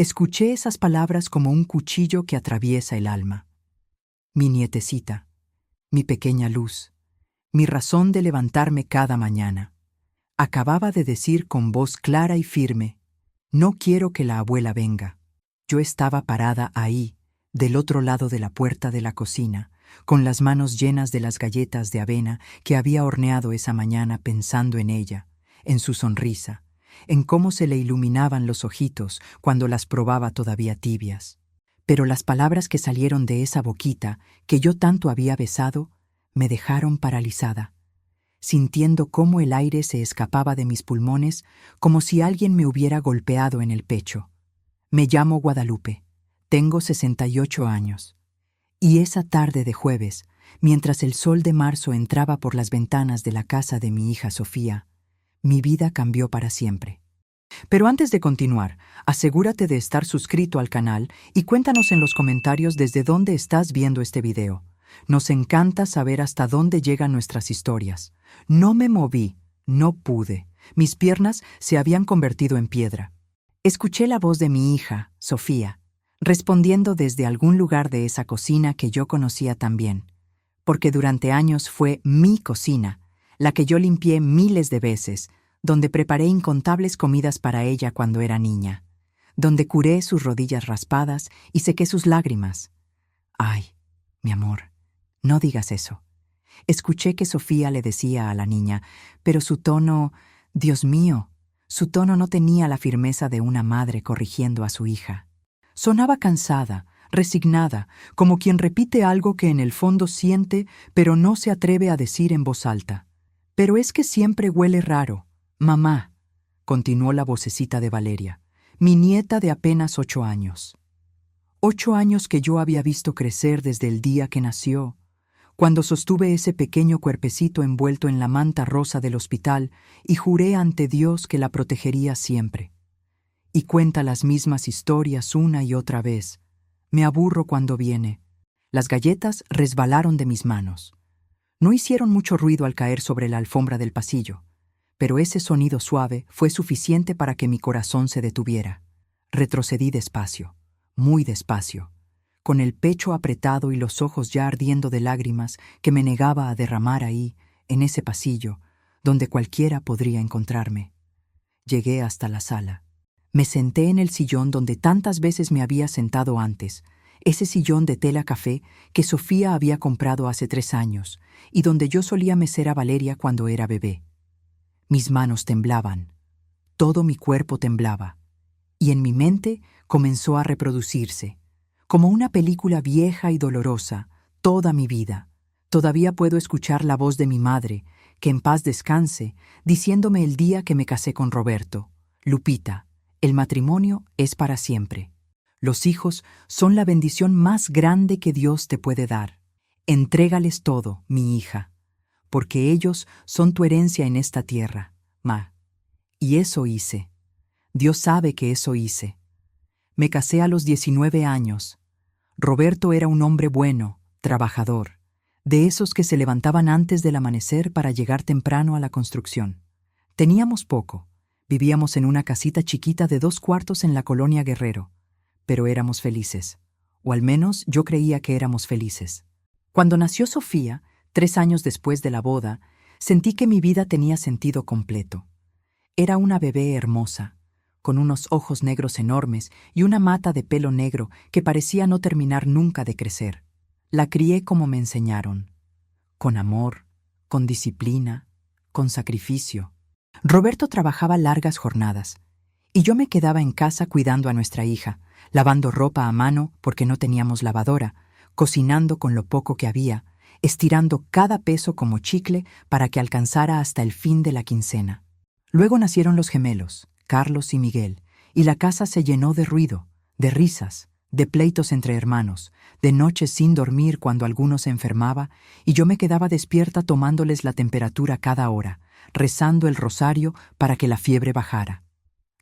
Escuché esas palabras como un cuchillo que atraviesa el alma. Mi nietecita, mi pequeña luz, mi razón de levantarme cada mañana. Acababa de decir con voz clara y firme: no quiero que la abuela venga. Yo estaba parada ahí, del otro lado de la puerta de la cocina, con las manos llenas de las galletas de avena que había horneado esa mañana, pensando en ella, en su sonrisa, en cómo se le iluminaban los ojitos cuando las probaba todavía tibias. Pero las palabras que salieron de esa boquita que yo tanto había besado me dejaron paralizada, sintiendo cómo el aire se escapaba de mis pulmones como si alguien me hubiera golpeado en el pecho. Me llamo Guadalupe, tengo 68 años. Y esa tarde de jueves, mientras el sol de marzo entraba por las ventanas de la casa de mi hija Sofía, mi vida cambió para siempre. Pero antes de continuar, asegúrate de estar suscrito al canal y cuéntanos en los comentarios desde dónde estás viendo este video. Nos encanta saber hasta dónde llegan nuestras historias. No me moví, no pude. Mis piernas se habían convertido en piedra. Escuché la voz de mi hija, Sofía, respondiendo desde algún lugar de esa cocina que yo conocía tan bien, porque durante años fue mi cocina, la que yo limpié miles de veces, donde preparé incontables comidas para ella cuando era niña, donde curé sus rodillas raspadas y sequé sus lágrimas. Ay, mi amor, no digas eso. Escuché que Sofía le decía a la niña, pero su tono, Dios mío, su tono no tenía la firmeza de una madre corrigiendo a su hija. Sonaba cansada, resignada, como quien repite algo que en el fondo siente, pero no se atreve a decir en voz alta. Pero es que siempre huele raro. Mamá, continuó la vocecita de Valeria, mi nieta de apenas 8 años. 8 años que yo había visto crecer desde el día que nació, cuando sostuve ese pequeño cuerpecito envuelto en la manta rosa del hospital y juré ante Dios que la protegería siempre. Y cuenta las mismas historias una y otra vez. Me aburro cuando viene. Las galletas resbalaron de mis manos. No hicieron mucho ruido al caer sobre la alfombra del pasillo, pero ese sonido suave fue suficiente para que mi corazón se detuviera. Retrocedí despacio, muy despacio, con el pecho apretado y los ojos ya ardiendo de lágrimas que me negaba a derramar ahí, en ese pasillo, donde cualquiera podría encontrarme. Llegué hasta la sala. Me senté en el sillón donde tantas veces me había sentado antes, ese sillón de tela café que Sofía había comprado hace 3 años y donde yo solía mecer a Valeria cuando era bebé. Mis manos temblaban, todo mi cuerpo temblaba, y en mi mente comenzó a reproducirse, como una película vieja y dolorosa, toda mi vida. Todavía puedo escuchar la voz de mi madre, que en paz descanse, diciéndome el día que me casé con Roberto: Lupita, el matrimonio es para siempre. Los hijos son la bendición más grande que Dios te puede dar. Entrégales todo, mi hija, porque ellos son tu herencia en esta tierra, ma. Y eso hice. Dios sabe que eso hice. Me casé a los 19 años. Roberto era un hombre bueno, trabajador, de esos que se levantaban antes del amanecer para llegar temprano a la construcción. Teníamos poco. Vivíamos en una casita chiquita de 2 cuartos en la colonia Guerrero, pero éramos felices, o al menos yo creía que éramos felices. Cuando nació Sofía, 3 años después de la boda, sentí que mi vida tenía sentido completo. Era una bebé hermosa, con unos ojos negros enormes y una mata de pelo negro que parecía no terminar nunca de crecer. La crié como me enseñaron, con amor, con disciplina, con sacrificio. Roberto trabajaba largas jornadas, y yo me quedaba en casa cuidando a nuestra hija, lavando ropa a mano porque no teníamos lavadora, cocinando con lo poco que había, estirando cada peso como chicle para que alcanzara hasta el fin de la quincena. Luego nacieron los gemelos, Carlos y Miguel, y la casa se llenó de ruido, de risas, de pleitos entre hermanos, de noches sin dormir cuando alguno se enfermaba y yo me quedaba despierta tomándoles la temperatura cada hora, rezando el rosario para que la fiebre bajara.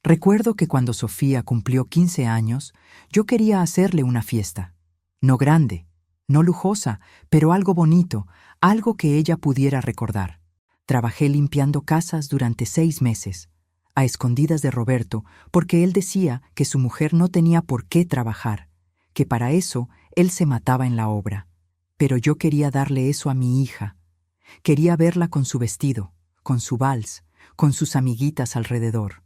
Recuerdo que cuando Sofía cumplió 15 años, yo quería hacerle una fiesta. No grande, no lujosa, pero algo bonito, algo que ella pudiera recordar. Trabajé limpiando casas durante 6 meses. a escondidas de Roberto, porque él decía que su mujer no tenía por qué trabajar, que para eso él se mataba en la obra. Pero yo quería darle eso a mi hija. Quería verla con su vestido, con su vals, con sus amiguitas alrededor.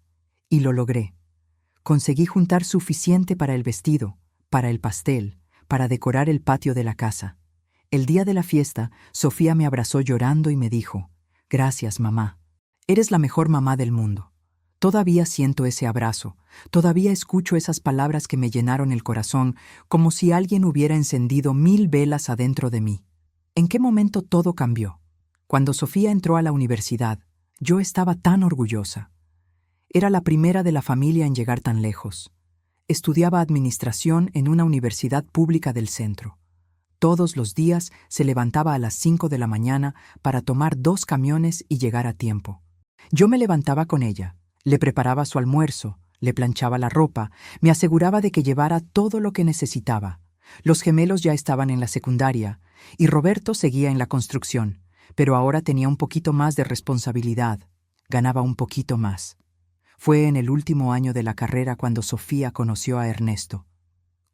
Y lo logré. Conseguí juntar suficiente para el vestido, para el pastel, para decorar el patio de la casa. El día de la fiesta, Sofía me abrazó llorando y me dijo: «Gracias, mamá. Eres la mejor mamá del mundo». Todavía siento ese abrazo, todavía escucho esas palabras que me llenaron el corazón, como si alguien hubiera encendido 1000 velas adentro de mí. ¿En qué momento todo cambió? Cuando Sofía entró a la universidad, yo estaba tan orgullosa. Era la primera de la familia en llegar tan lejos. Estudiaba administración en una universidad pública del centro. Todos los días se levantaba a las 5 de la mañana para tomar 2 camiones y llegar a tiempo. Yo me levantaba con ella, le preparaba su almuerzo, le planchaba la ropa, me aseguraba de que llevara todo lo que necesitaba. Los gemelos ya estaban en la secundaria y Roberto seguía en la construcción, pero ahora tenía un poquito más de responsabilidad, ganaba un poquito más. Fue en el último año de la carrera cuando Sofía conoció a Ernesto,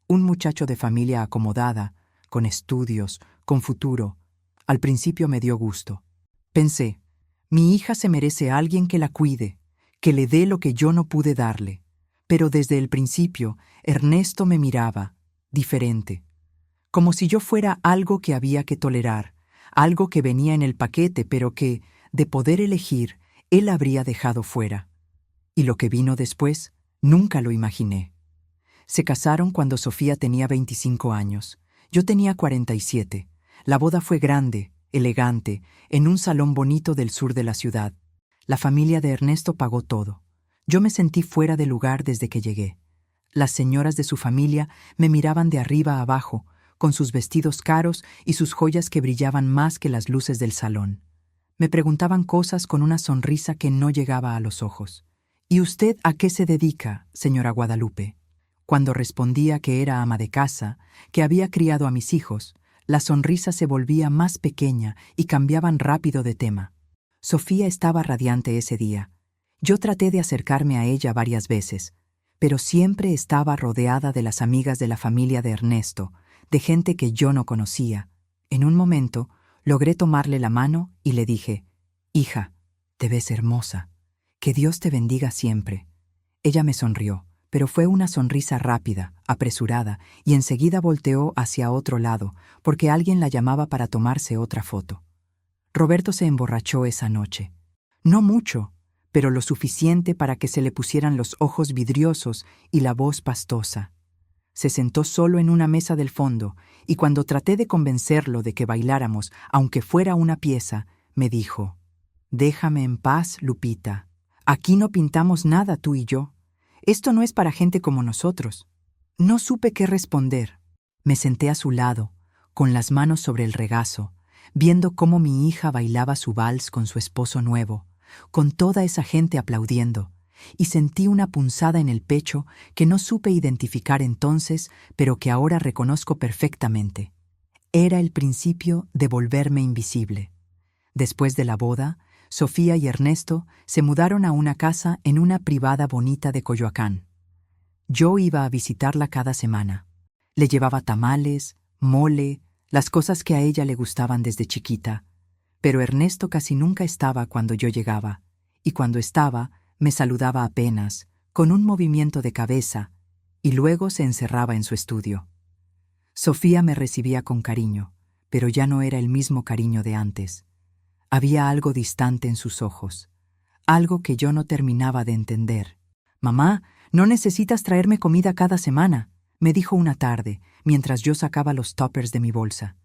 un muchacho de familia acomodada, con estudios, con futuro. Al principio me dio gusto. Pensé, mi hija se merece a alguien que la cuide, que le dé lo que yo no pude darle. Pero desde el principio, Ernesto me miraba, diferente. Como si yo fuera algo que había que tolerar, algo que venía en el paquete, pero que, de poder elegir, él habría dejado fuera. Y lo que vino después, nunca lo imaginé. Se casaron cuando Sofía tenía 25 años. Yo tenía 47. La boda fue grande, elegante, en un salón bonito del sur de la ciudad. La familia de Ernesto pagó todo. Yo me sentí fuera de lugar desde que llegué. Las señoras de su familia me miraban de arriba a abajo, con sus vestidos caros y sus joyas que brillaban más que las luces del salón. Me preguntaban cosas con una sonrisa que no llegaba a los ojos. «¿Y usted a qué se dedica, señora Guadalupe?» Cuando respondía que era ama de casa, que había criado a mis hijos, la sonrisa se volvía más pequeña y cambiaban rápido de tema. Sofía estaba radiante ese día. Yo traté de acercarme a ella varias veces, pero siempre estaba rodeada de las amigas de la familia de Ernesto, de gente que yo no conocía. En un momento, logré tomarle la mano y le dije: «Hija, te ves hermosa. Que Dios te bendiga siempre». Ella me sonrió, pero fue una sonrisa rápida, apresurada, y enseguida volteó hacia otro lado, porque alguien la llamaba para tomarse otra foto. Roberto se emborrachó esa noche. No mucho, pero lo suficiente para que se le pusieran los ojos vidriosos y la voz pastosa. Se sentó solo en una mesa del fondo, y cuando traté de convencerlo de que bailáramos, aunque fuera una pieza, me dijo: «Déjame en paz, Lupita. Aquí no pintamos nada tú y yo. Esto no es para gente como nosotros». No supe qué responder. Me senté a su lado, con las manos sobre el regazo, viendo cómo mi hija bailaba su vals con su esposo nuevo, con toda esa gente aplaudiendo, y sentí una punzada en el pecho que no supe identificar entonces, pero que ahora reconozco perfectamente. Era el principio de volverme invisible. Después de la boda, Sofía y Ernesto se mudaron a una casa en una privada bonita de Coyoacán. Yo iba a visitarla cada semana. Le llevaba tamales, mole, las cosas que a ella le gustaban desde chiquita. Pero Ernesto casi nunca estaba cuando yo llegaba, y cuando estaba, me saludaba apenas, con un movimiento de cabeza, y luego se encerraba en su estudio. Sofía me recibía con cariño, pero ya no era el mismo cariño de antes. Había algo distante en sus ojos, algo que yo no terminaba de entender. «Mamá, no necesitas traerme comida cada semana», me dijo una tarde, mientras yo sacaba los tuppers de mi bolsa.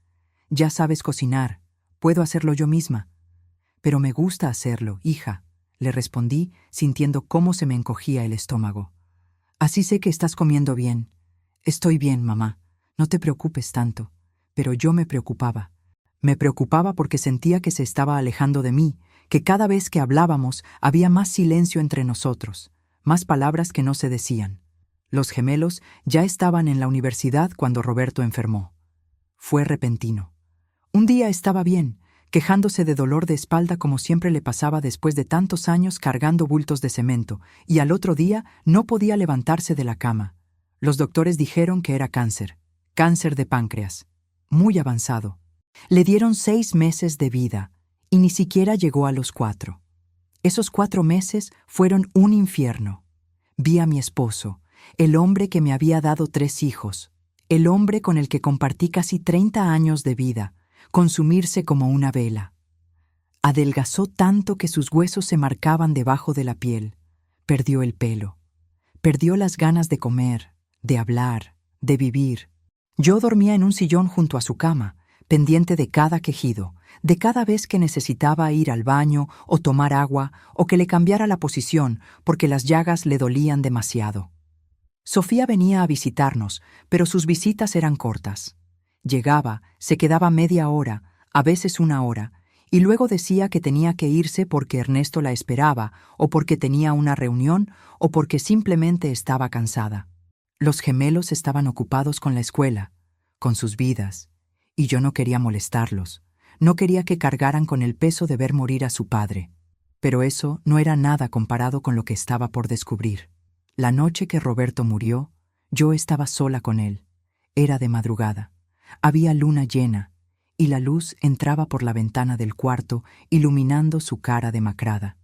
«Ya sabes cocinar, puedo hacerlo yo misma». «Pero me gusta hacerlo, hija», le respondí, sintiendo cómo se me encogía el estómago. «Así sé que estás comiendo bien». «Estoy bien, mamá, no te preocupes tanto». Pero yo me preocupaba. Me preocupaba porque sentía que se estaba alejando de mí, que cada vez que hablábamos había más silencio entre nosotros, más palabras que no se decían. Los gemelos ya estaban en la universidad cuando Roberto enfermó. Fue repentino. Un día estaba bien, quejándose de dolor de espalda como siempre le pasaba después de tantos años cargando bultos de cemento, y al otro día no podía levantarse de la cama. Los doctores dijeron que era cáncer de páncreas, muy avanzado. Le dieron 6 meses de vida, y ni siquiera llegó a los 4. Esos 4 meses fueron un infierno. Vi a mi esposo, el hombre que me había dado 3 hijos, el hombre con el que compartí casi 30 años de vida, consumirse como una vela. Adelgazó tanto que sus huesos se marcaban debajo de la piel. Perdió el pelo. Perdió las ganas de comer, de hablar, de vivir. Yo dormía en un sillón junto a su cama, pendiente de cada quejido, de cada vez que necesitaba ir al baño o tomar agua o que le cambiara la posición porque las llagas le dolían demasiado. Sofía venía a visitarnos, pero sus visitas eran cortas. Llegaba, se quedaba media hora, a veces 1 hora, y luego decía que tenía que irse porque Ernesto la esperaba, o porque tenía una reunión, o porque simplemente estaba cansada. Los gemelos estaban ocupados con la escuela, con sus vidas, y yo no quería molestarlos. No quería que cargaran con el peso de ver morir a su padre. Pero eso no era nada comparado con lo que estaba por descubrir. La noche que Roberto murió, yo estaba sola con él. Era de madrugada. Había luna llena, y la luz entraba por la ventana del cuarto, iluminando su cara demacrada.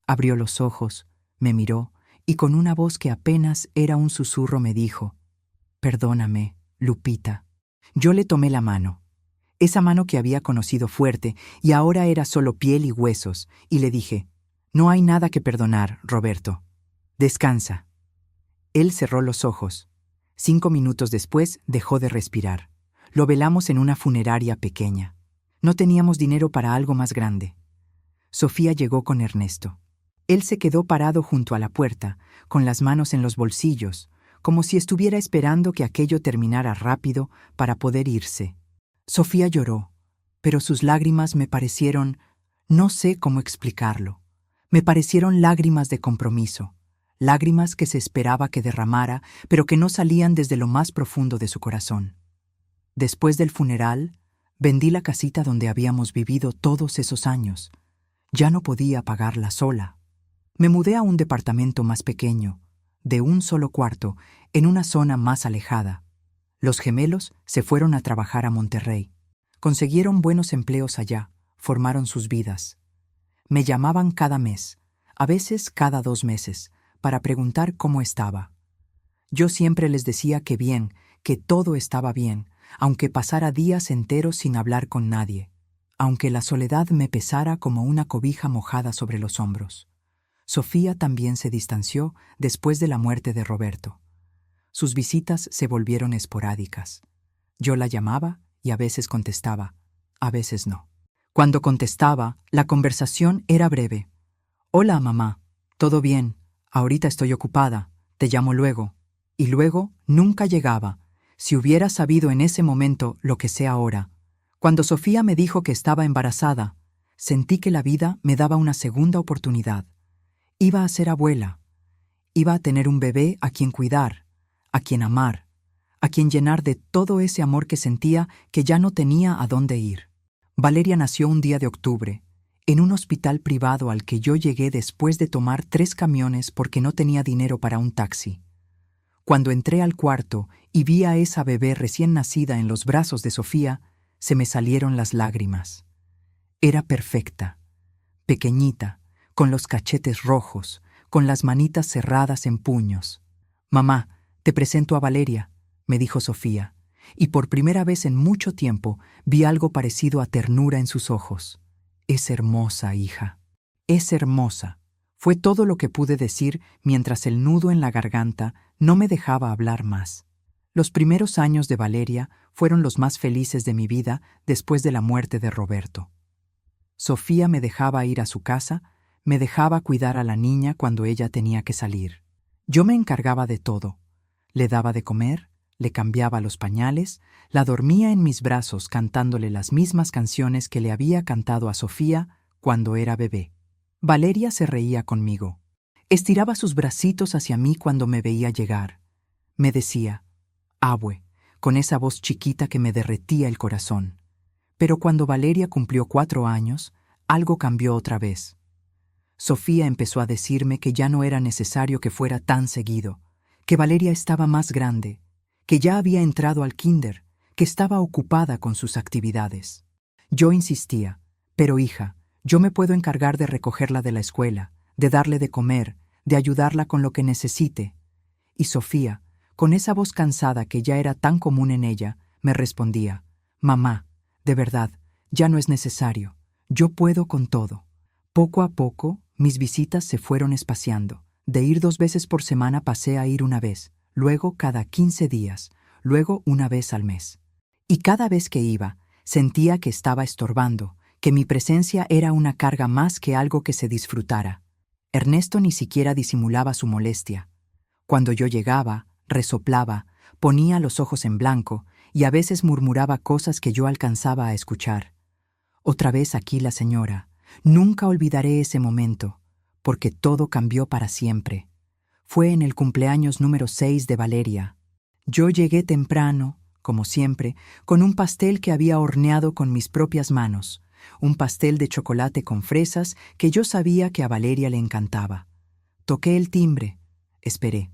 Abrió los ojos, me miró, y con una voz que apenas era un susurro me dijo: «Perdóname, Lupita». Yo le tomé la mano, esa mano que había conocido fuerte y ahora era solo piel y huesos, y le dije: «No hay nada que perdonar, Roberto. Descansa». Él cerró los ojos. 5 minutos después dejó de respirar. Lo velamos en una funeraria pequeña. No teníamos dinero para algo más grande. Sofía llegó con Ernesto. Él se quedó parado junto a la puerta, con las manos en los bolsillos, como si estuviera esperando que aquello terminara rápido para poder irse. Sofía lloró, pero sus lágrimas me parecieron, no sé cómo explicarlo, me parecieron lágrimas de compromiso, lágrimas que se esperaba que derramara, pero que no salían desde lo más profundo de su corazón. Después del funeral, vendí la casita donde habíamos vivido todos esos años. Ya no podía pagarla sola. Me mudé a un departamento más pequeño, de 1 solo cuarto, en una zona más alejada. Los gemelos se fueron a trabajar a Monterrey. Consiguieron buenos empleos allá, formaron sus vidas. Me llamaban cada mes, a veces cada 2 meses, para preguntar cómo estaba. Yo siempre les decía que bien, que todo estaba bien, aunque pasara días enteros sin hablar con nadie, aunque la soledad me pesara como una cobija mojada sobre los hombros. Sofía también se distanció después de la muerte de Roberto. Sus visitas se volvieron esporádicas. Yo la llamaba y a veces contestaba, a veces no. Cuando contestaba, la conversación era breve. «Hola, mamá. ¿Todo bien? Ahorita estoy ocupada. Te llamo luego». Y luego nunca llegaba. Si hubiera sabido en ese momento lo que sé ahora. Cuando Sofía me dijo que estaba embarazada, sentí que la vida me daba una segunda oportunidad. Iba a ser abuela. Iba a tener un bebé a quien cuidar, a quien amar, a quien llenar de todo ese amor que sentía que ya no tenía a dónde ir. Valeria nació un día de octubre, en un hospital privado al que yo llegué después de tomar 3 camiones porque no tenía dinero para un taxi. Cuando entré al cuarto y vi a esa bebé recién nacida en los brazos de Sofía, se me salieron las lágrimas. Era perfecta, pequeñita, con los cachetes rojos, con las manitas cerradas en puños. «Mamá, te presento a Valeria», me dijo Sofía, y por primera vez en mucho tiempo vi algo parecido a ternura en sus ojos. «Es hermosa, hija. Es hermosa». Fue todo lo que pude decir mientras el nudo en la garganta no me dejaba hablar más. Los primeros años de Valeria fueron los más felices de mi vida después de la muerte de Roberto. Sofía me dejaba ir a su casa, me dejaba cuidar a la niña cuando ella tenía que salir. Yo me encargaba de todo. Le daba de comer, le cambiaba los pañales, la dormía en mis brazos cantándole las mismas canciones que le había cantado a Sofía cuando era bebé. Valeria se reía conmigo. Estiraba sus bracitos hacia mí cuando me veía llegar. Me decía, «Abue», con esa voz chiquita que me derretía el corazón. Pero cuando Valeria cumplió 4 años, algo cambió otra vez. Sofía empezó a decirme que ya no era necesario que fuera tan seguido, que Valeria estaba más grande, que ya había entrado al kinder, que estaba ocupada con sus actividades. Yo insistía, pero hija, yo me puedo encargar de recogerla de la escuela, de darle de comer, de ayudarla con lo que necesite. Y Sofía, con esa voz cansada que ya era tan común en ella, me respondía, mamá, de verdad, ya no es necesario, yo puedo con todo. Poco a poco, mis visitas se fueron espaciando. De ir 2 veces por semana pasé a ir una vez, luego cada 15 días, luego una vez al mes. Y cada vez que iba, sentía que estaba estorbando, que mi presencia era una carga más que algo que se disfrutara. Ernesto ni siquiera disimulaba su molestia. Cuando yo llegaba, resoplaba, ponía los ojos en blanco y a veces murmuraba cosas que yo alcanzaba a escuchar. Otra vez aquí la señora. Nunca olvidaré ese momento, porque todo cambió para siempre. Fue en el cumpleaños número 6 de Valeria. Yo llegué temprano, como siempre, con un pastel que había horneado con mis propias manos, un pastel de chocolate con fresas que yo sabía que a Valeria le encantaba. Toqué el timbre. Esperé.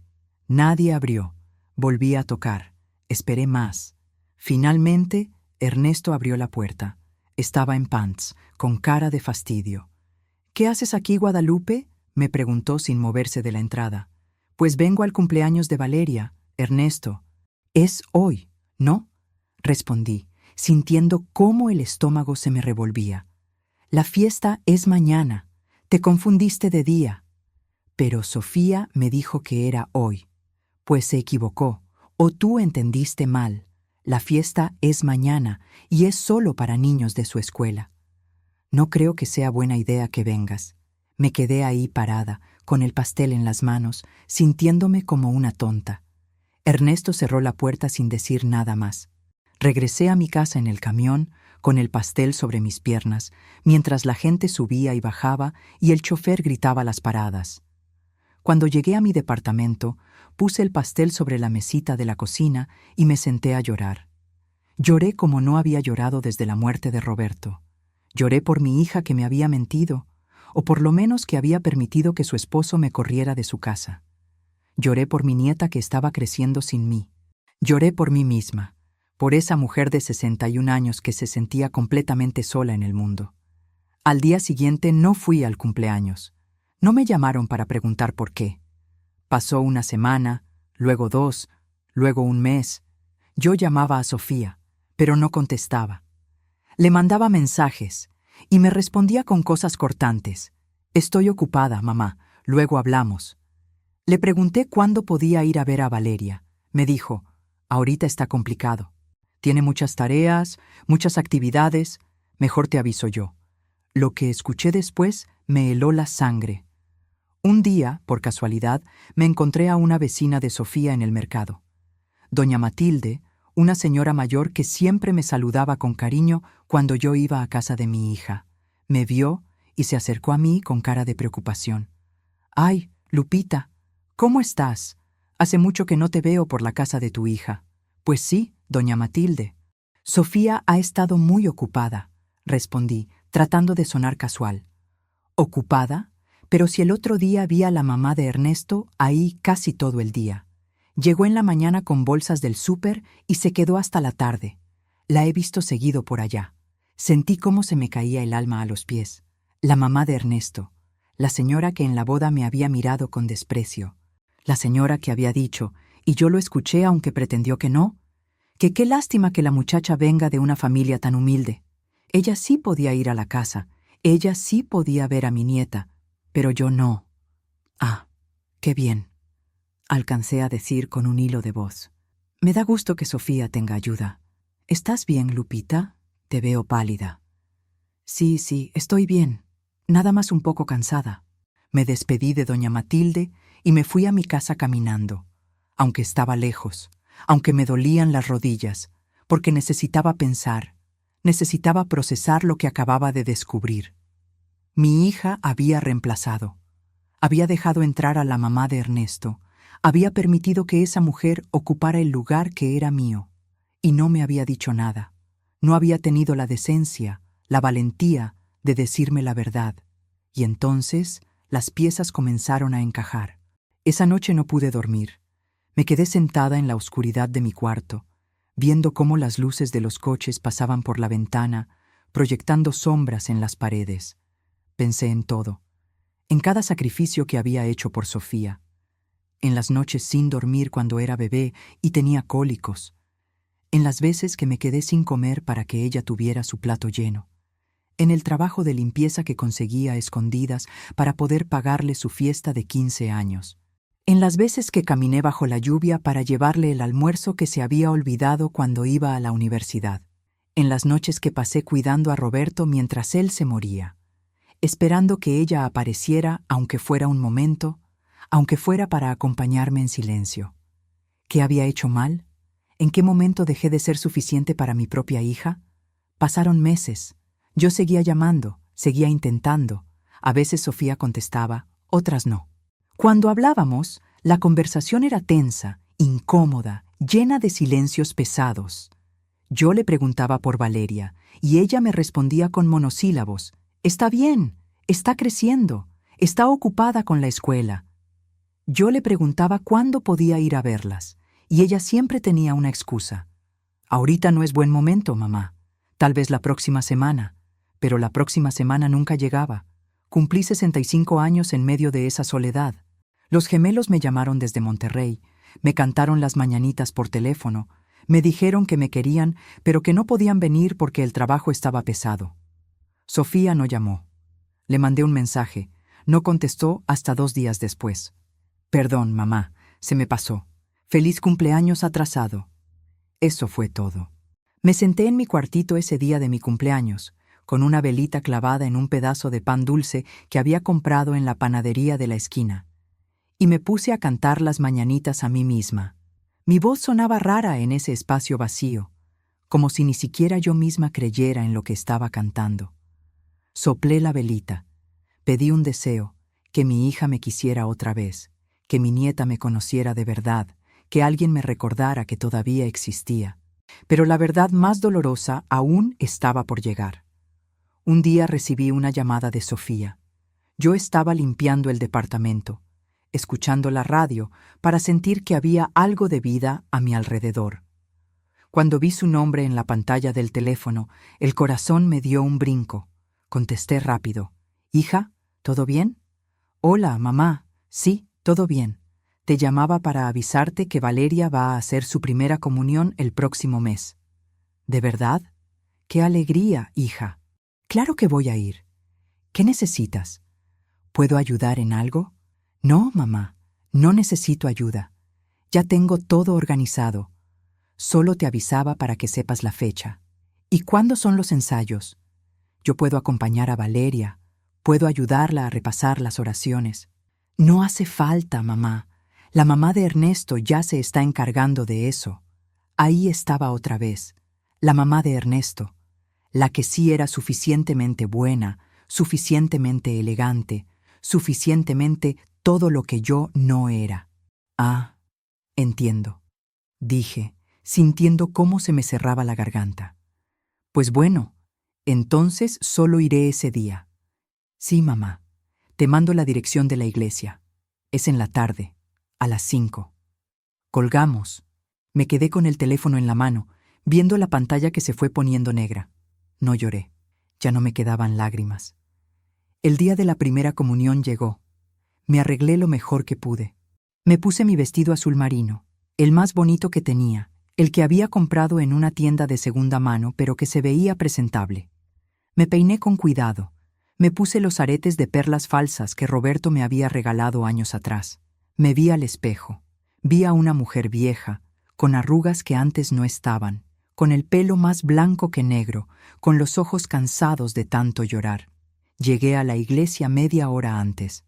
Nadie abrió. Volví a tocar. Esperé más. Finalmente, Ernesto abrió la puerta. Estaba en pants, con cara de fastidio. «¿Qué haces aquí, Guadalupe?», me preguntó sin moverse de la entrada. «Pues vengo al cumpleaños de Valeria, Ernesto». «Es hoy, ¿no?», respondí, sintiendo cómo el estómago se me revolvía. «La fiesta es mañana. Te confundiste de día». Pero Sofía me dijo que era hoy. Pues se equivocó, o tú entendiste mal. La fiesta es mañana y es solo para niños de su escuela. «No creo que sea buena idea que vengas». Me quedé ahí parada, con el pastel en las manos, sintiéndome como una tonta. Ernesto cerró la puerta sin decir nada más. Regresé a mi casa en el camión, con el pastel sobre mis piernas, mientras la gente subía y bajaba y el chofer gritaba las paradas. Cuando llegué a mi departamento, puse el pastel sobre la mesita de la cocina y me senté a llorar. Lloré como no había llorado desde la muerte de Roberto. Lloré por mi hija que me había mentido, o por lo menos que había permitido que su esposo me corriera de su casa. Lloré por mi nieta que estaba creciendo sin mí. Lloré por mí misma, por esa mujer de 61 años que se sentía completamente sola en el mundo. Al día siguiente no fui al cumpleaños. No me llamaron para preguntar por qué. Pasó una semana, luego 2, luego un mes. Yo llamaba a Sofía, pero no contestaba. Le mandaba mensajes y me respondía con cosas cortantes. «Estoy ocupada, mamá, luego hablamos». Le pregunté cuándo podía ir a ver a Valeria. Me dijo, «Ahorita está complicado. Tiene muchas tareas, muchas actividades. Mejor te aviso yo». Lo que escuché después me heló la sangre. Un día, por casualidad, me encontré a una vecina de Sofía en el mercado. Doña Matilde, una señora mayor que siempre me saludaba con cariño cuando yo iba a casa de mi hija. Me vio y se acercó a mí con cara de preocupación. «Ay, Lupita, ¿cómo estás? Hace mucho que no te veo por la casa de tu hija». «Pues sí, doña Matilde». «Sofía ha estado muy ocupada», respondí, tratando de sonar casual. «¿Ocupada? Pero si el otro día vi a la mamá de Ernesto ahí casi todo el día. Llegó en la mañana con bolsas del súper y se quedó hasta la tarde. La he visto seguido por allá». Sentí cómo se me caía el alma a los pies. La mamá de Ernesto, la señora que en la boda me había mirado con desprecio, la señora que había dicho, y yo lo escuché aunque pretendió que no, que qué lástima que la muchacha venga de una familia tan humilde. Ella sí podía ir a la casa, ella sí podía ver a mi nieta, pero yo no. «Ah, qué bien», alcancé a decir con un hilo de voz. «Me da gusto que Sofía tenga ayuda. ¿Estás bien, Lupita? Te veo pálida». Sí, estoy bien. Nada más un poco cansada». Me despedí de doña Matilde y me fui a mi casa caminando, aunque estaba lejos, aunque me dolían las rodillas, porque necesitaba pensar, necesitaba procesar lo que acababa de descubrir. Mi hija había reemplazado. Había dejado entrar a la mamá de Ernesto. Había permitido que esa mujer ocupara el lugar que era mío. Y no me había dicho nada. No había tenido la decencia, la valentía de decirme la verdad. Y entonces las piezas comenzaron a encajar. Esa noche no pude dormir. Me quedé sentada en la oscuridad de mi cuarto, viendo cómo las luces de los coches pasaban por la ventana, proyectando sombras en las paredes. Pensé en todo, en cada sacrificio que había hecho por Sofía, en las noches sin dormir cuando era bebé y tenía cólicos, en las veces que me quedé sin comer para que ella tuviera su plato lleno, en el trabajo de limpieza que conseguía a escondidas para poder pagarle su fiesta de 15 años, en las veces que caminé bajo la lluvia para llevarle el almuerzo que se había olvidado cuando iba a la universidad, en las noches que pasé cuidando a Roberto mientras él se moría, esperando que ella apareciera aunque fuera un momento, aunque fuera para acompañarme en silencio. ¿Qué había hecho mal? ¿En qué momento dejé de ser suficiente para mi propia hija? Pasaron meses. Yo seguía llamando, seguía intentando. A veces Sofía contestaba, otras no. Cuando hablábamos, la conversación era tensa, incómoda, llena de silencios pesados. Yo le preguntaba por Valeria, y ella me respondía con monosílabos. Está bien, está creciendo, está ocupada con la escuela. Yo le preguntaba cuándo podía ir a verlas, y ella siempre tenía una excusa. Ahorita no es buen momento, mamá. Tal vez la próxima semana. Pero la próxima semana nunca llegaba. Cumplí 65 años en medio de esa soledad. Los gemelos me llamaron desde Monterrey, me cantaron las mañanitas por teléfono, me dijeron que me querían, pero que no podían venir porque el trabajo estaba pesado. Sofía no llamó. Le mandé un mensaje. No contestó hasta 2 días después. Perdón, mamá, se me pasó. Feliz cumpleaños atrasado. Eso fue todo. Me senté en mi cuartito ese día de mi cumpleaños, con una velita clavada en un pedazo de pan dulce que había comprado en la panadería de la esquina, y me puse a cantar las mañanitas a mí misma. Mi voz sonaba rara en ese espacio vacío, como si ni siquiera yo misma creyera en lo que estaba cantando. Soplé la velita, pedí un deseo, que mi hija me quisiera otra vez, que mi nieta me conociera de verdad, que alguien me recordara que todavía existía. Pero la verdad más dolorosa aún estaba por llegar. Un día recibí una llamada de Sofía. Yo estaba limpiando el departamento, escuchando la radio para sentir que había algo de vida a mi alrededor. Cuando vi su nombre en la pantalla del teléfono, el corazón me dio un brinco. Contesté rápido. «Hija, ¿todo bien?» «Hola, mamá. Sí, todo bien. Te llamaba para avisarte que Valeria va a hacer su primera comunión el próximo mes». «¿De verdad? ¡Qué alegría, hija! Claro que voy a ir. ¿Qué necesitas? ¿Puedo ayudar en algo?» «No, mamá, no necesito ayuda. Ya tengo todo organizado. Solo te avisaba para que sepas la fecha. ¿Y cuándo son los ensayos? Yo puedo acompañar a Valeria, puedo ayudarla a repasar las oraciones». «No hace falta, mamá. La mamá de Ernesto ya se está encargando de eso». Ahí estaba otra vez, la mamá de Ernesto, la que sí era suficientemente buena, suficientemente elegante, suficientemente todo lo que yo no era. «Ah, entiendo», dije, sintiendo cómo se me cerraba la garganta. «Pues bueno, entonces solo iré ese día». «Sí, mamá. Te mando la dirección de la iglesia. Es en la tarde, a las 5». Colgamos. Me quedé con el teléfono en la mano, viendo la pantalla que se fue poniendo negra. No lloré. Ya no me quedaban lágrimas. El día de la primera comunión llegó. Me arreglé lo mejor que pude. Me puse mi vestido azul marino, el más bonito que tenía, el que había comprado en una tienda de segunda mano, pero que se veía presentable. Me peiné con cuidado. Me puse los aretes de perlas falsas que Roberto me había regalado años atrás. Me vi al espejo. Vi a una mujer vieja, con arrugas que antes no estaban, con el pelo más blanco que negro, con los ojos cansados de tanto llorar. Llegué a la iglesia media hora antes.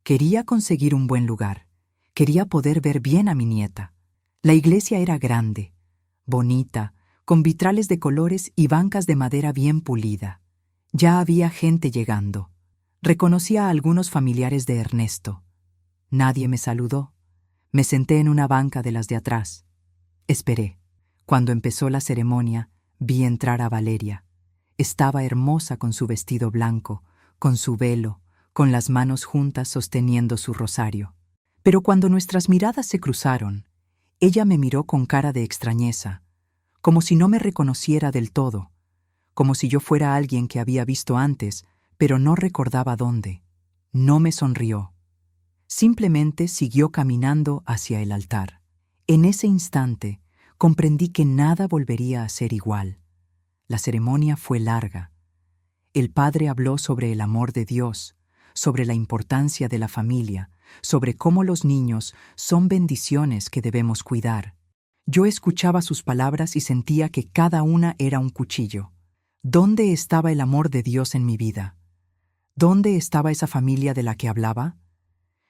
Quería conseguir un buen lugar. Quería poder ver bien a mi nieta. La iglesia era grande, bonita, con vitrales de colores y bancas de madera bien pulida. Ya había gente llegando. Reconocí a algunos familiares de Ernesto. Nadie me saludó. Me senté en una banca de las de atrás. Esperé. Cuando empezó la ceremonia, Vi entrar a Valeria. Estaba hermosa con su vestido blanco, con su velo, con las manos juntas sosteniendo su rosario. Pero cuando nuestras miradas se cruzaron, ella me miró con cara de extrañeza, como si no me reconociera del todo, como si yo fuera alguien que había visto antes, pero no recordaba dónde. No me sonrió. Simplemente siguió caminando hacia el altar. En ese instante, comprendí que nada volvería a ser igual. La ceremonia fue larga. El padre habló sobre el amor de Dios, sobre la importancia de la familia, sobre cómo los niños son bendiciones que debemos cuidar. Yo escuchaba sus palabras y sentía que cada una era un cuchillo. ¿Dónde estaba el amor de Dios en mi vida? ¿Dónde estaba esa familia de la que hablaba?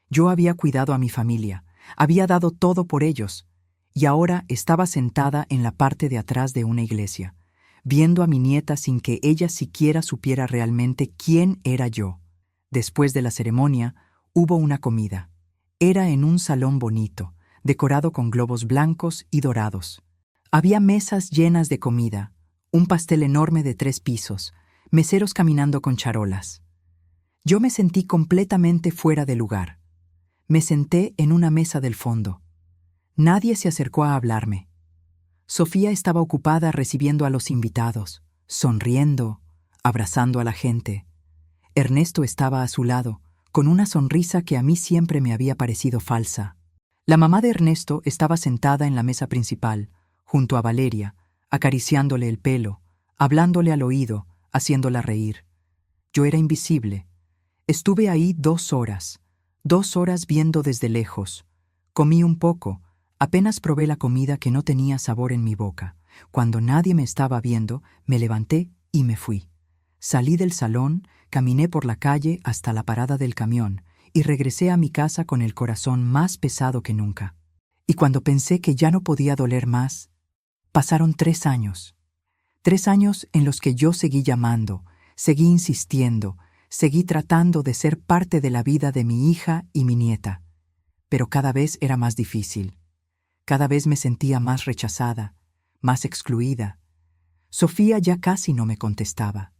Yo había cuidado a mi familia, había dado todo por ellos, y ahora estaba sentada en la parte de atrás de una iglesia, viendo a mi nieta sin que ella siquiera supiera realmente quién era yo. Después de la ceremonia, hubo una comida. Era en un salón bonito, decorado con globos blancos y dorados. Había mesas llenas de comida, un pastel enorme de 3 pisos, meseros caminando con charolas. Yo me sentí completamente fuera de lugar. Me senté en una mesa del fondo. Nadie se acercó a hablarme. Sofía estaba ocupada recibiendo a los invitados, sonriendo, abrazando a la gente. Ernesto estaba a su lado, con una sonrisa que a mí siempre me había parecido falsa. La mamá de Ernesto estaba sentada en la mesa principal, junto a Valeria, acariciándole el pelo, hablándole al oído, haciéndola reír. Yo era invisible. Estuve ahí 2 horas, 2 horas viendo desde lejos. Comí un poco, apenas probé la comida que no tenía sabor en mi boca. Cuando nadie me estaba viendo, me levanté y me fui. Salí del salón, caminé por la calle hasta la parada del camión y regresé a mi casa con el corazón más pesado que nunca. Y cuando pensé que ya no podía doler más, pasaron 3 años. 3 años en los que yo seguí llamando, seguí insistiendo, seguí tratando de ser parte de la vida de mi hija y mi nieta. Pero cada vez era más difícil. Cada vez me sentía más rechazada, más excluida. Sofía ya casi no me contestaba.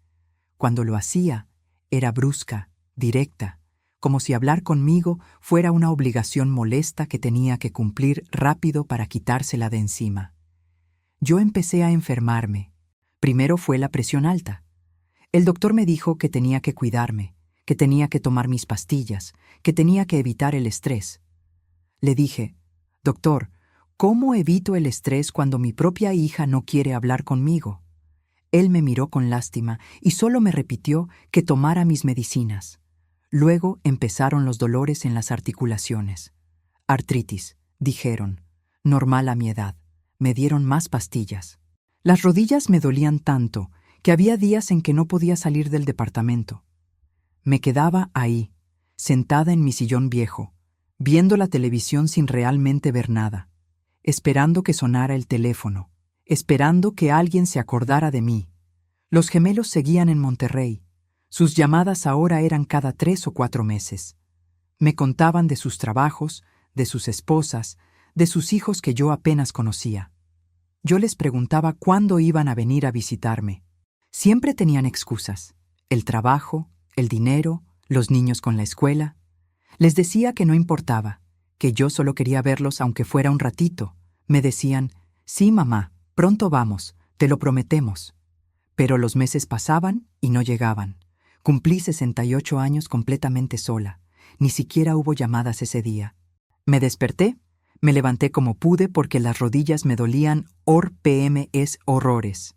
Cuando lo hacía, era brusca, directa, como si hablar conmigo fuera una obligación molesta que tenía que cumplir rápido para quitársela de encima. Yo empecé a enfermarme. Primero fue la presión alta. El doctor me dijo que tenía que cuidarme, que tenía que tomar mis pastillas, que tenía que evitar el estrés. Le dije, «Doctor, ¿cómo evito el estrés cuando mi propia hija no quiere hablar conmigo?» Él me miró con lástima y solo me repitió que tomara mis medicinas. Luego empezaron los dolores en las articulaciones. Artritis, dijeron. Normal a mi edad. Me dieron más pastillas. Las rodillas me dolían tanto que había días en que no podía salir del departamento. Me quedaba ahí, sentada en mi sillón viejo, viendo la televisión sin realmente ver nada, esperando que sonara el teléfono, esperando que alguien se acordara de mí. Los gemelos seguían en Monterrey. Sus llamadas ahora eran cada 3 o 4 meses. Me contaban de sus trabajos, de sus esposas, de sus hijos que yo apenas conocía. Yo les preguntaba cuándo iban a venir a visitarme. Siempre tenían excusas: el trabajo, el dinero, los niños con la escuela. Les decía que no importaba, que yo solo quería verlos aunque fuera un ratito. Me decían, «Sí, mamá, pronto vamos, te lo prometemos». Pero los meses pasaban y no llegaban. Cumplí 68 años completamente sola. Ni siquiera hubo llamadas ese día. Me desperté, me levanté como pude porque las rodillas me dolían horrores.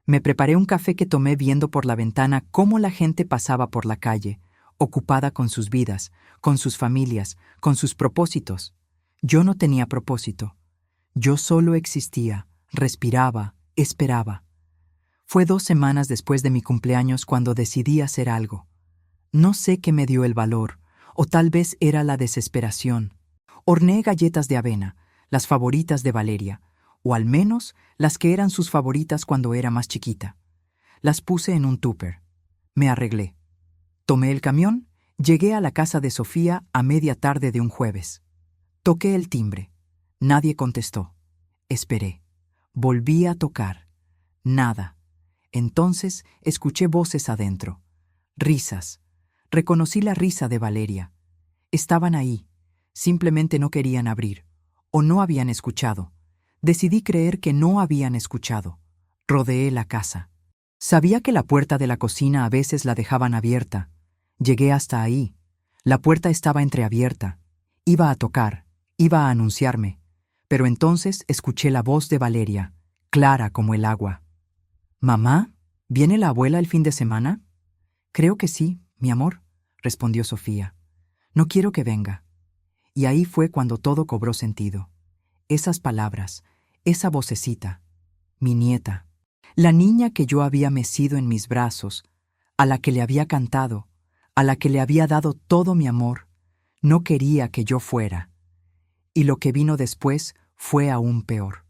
Me preparé un café que tomé viendo por la ventana cómo la gente pasaba por la calle, ocupada con sus vidas, con sus familias, con sus propósitos. Yo no tenía propósito. Yo solo existía, respiraba, esperaba. Fue 2 semanas después de mi cumpleaños cuando decidí hacer algo. No sé qué me dio el valor, o tal vez era la desesperación. Horneé galletas de avena, las favoritas de Valeria, o al menos las que eran sus favoritas cuando era más chiquita. Las puse en un tupper. Me arreglé. Tomé el camión, llegué a la casa de Sofía a media tarde de un jueves. Toqué el timbre. Nadie contestó. Esperé. Volví a tocar. Nada. Entonces escuché voces adentro. Risas. Reconocí la risa de Valeria. Estaban ahí. Simplemente no querían abrir. O no habían escuchado. Decidí creer que no habían escuchado. Rodeé la casa. Sabía que la puerta de la cocina a veces la dejaban abierta. Llegué hasta ahí. La puerta estaba entreabierta. Iba a tocar, iba a anunciarme. Pero entonces escuché la voz de Valeria, clara como el agua. «¿Mamá? ¿Viene la abuela el fin de semana?» «Creo que sí, mi amor», respondió Sofía. «No quiero que venga». Y ahí fue cuando todo cobró sentido. Esas palabras, esa vocecita, mi nieta, la niña que yo había mecido en mis brazos, a la que le había cantado, a la que le había dado todo mi amor, no quería que yo fuera. Y lo que vino después fue aún peor.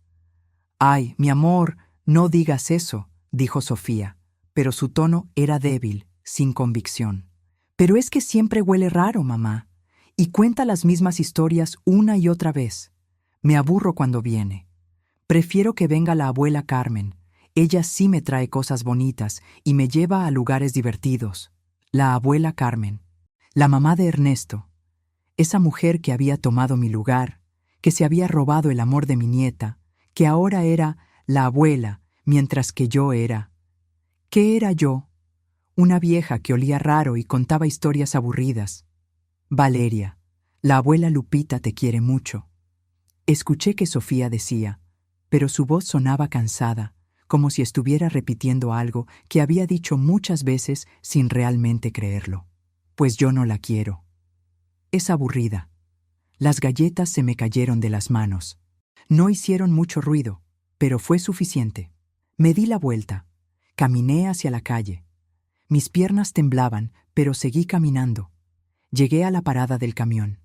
«Ay, mi amor, no digas eso», dijo Sofía, pero su tono era débil, sin convicción. «Pero es que siempre huele raro, mamá, y cuenta las mismas historias una y otra vez. Me aburro cuando viene. Prefiero que venga la abuela Carmen. Ella sí me trae cosas bonitas y me lleva a lugares divertidos. La abuela Carmen, la mamá de Ernesto, esa mujer que había tomado mi lugar, que se había robado el amor de mi nieta, que ahora era la abuela, mientras que yo era. ¿Qué era yo? Una vieja que olía raro y contaba historias aburridas. Valeria, la abuela Lupita te quiere mucho. Escuché que Sofía decía, pero su voz sonaba cansada, como si estuviera repitiendo algo que había dicho muchas veces sin realmente creerlo. Pues yo no la quiero. Es aburrida. Las galletas se me cayeron de las manos. No hicieron mucho ruido, pero fue suficiente. Me di la vuelta. Caminé hacia la calle. Mis piernas temblaban, pero seguí caminando. Llegué a la parada del camión.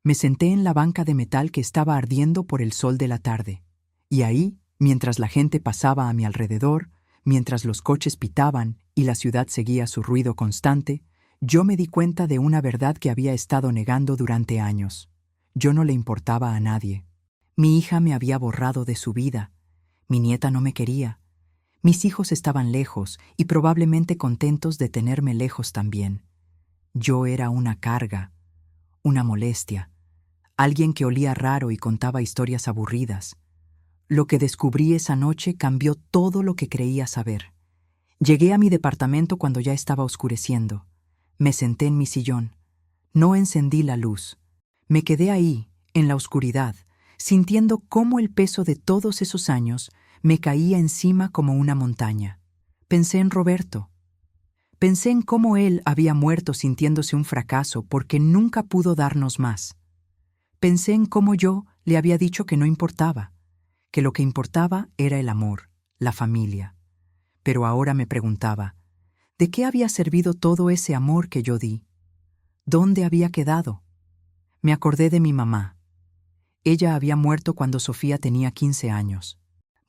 Me senté en la banca de metal que estaba ardiendo por el sol de la tarde. Y ahí, mientras la gente pasaba a mi alrededor, mientras los coches pitaban y la ciudad seguía su ruido constante, yo me di cuenta de una verdad que había estado negando durante años. Yo no le importaba a nadie. Mi hija me había borrado de su vida. Mi nieta no me quería. Mis hijos estaban lejos y probablemente contentos de tenerme lejos también. Yo era una carga, una molestia, alguien que olía raro y contaba historias aburridas. Lo que descubrí esa noche cambió todo lo que creía saber. Llegué a mi departamento cuando ya estaba oscureciendo. Me senté en mi sillón. No encendí la luz. Me quedé ahí, en la oscuridad, sintiendo cómo el peso de todos esos años me caía encima como una montaña. Pensé en Roberto. Pensé en cómo él había muerto sintiéndose un fracaso porque nunca pudo darnos más. Pensé en cómo yo le había dicho que no importaba, que lo que importaba era el amor, la familia. Pero ahora me preguntaba, ¿de qué había servido todo ese amor que yo di? ¿Dónde había quedado? Me acordé de mi mamá. Ella había muerto cuando Sofía tenía 15 años.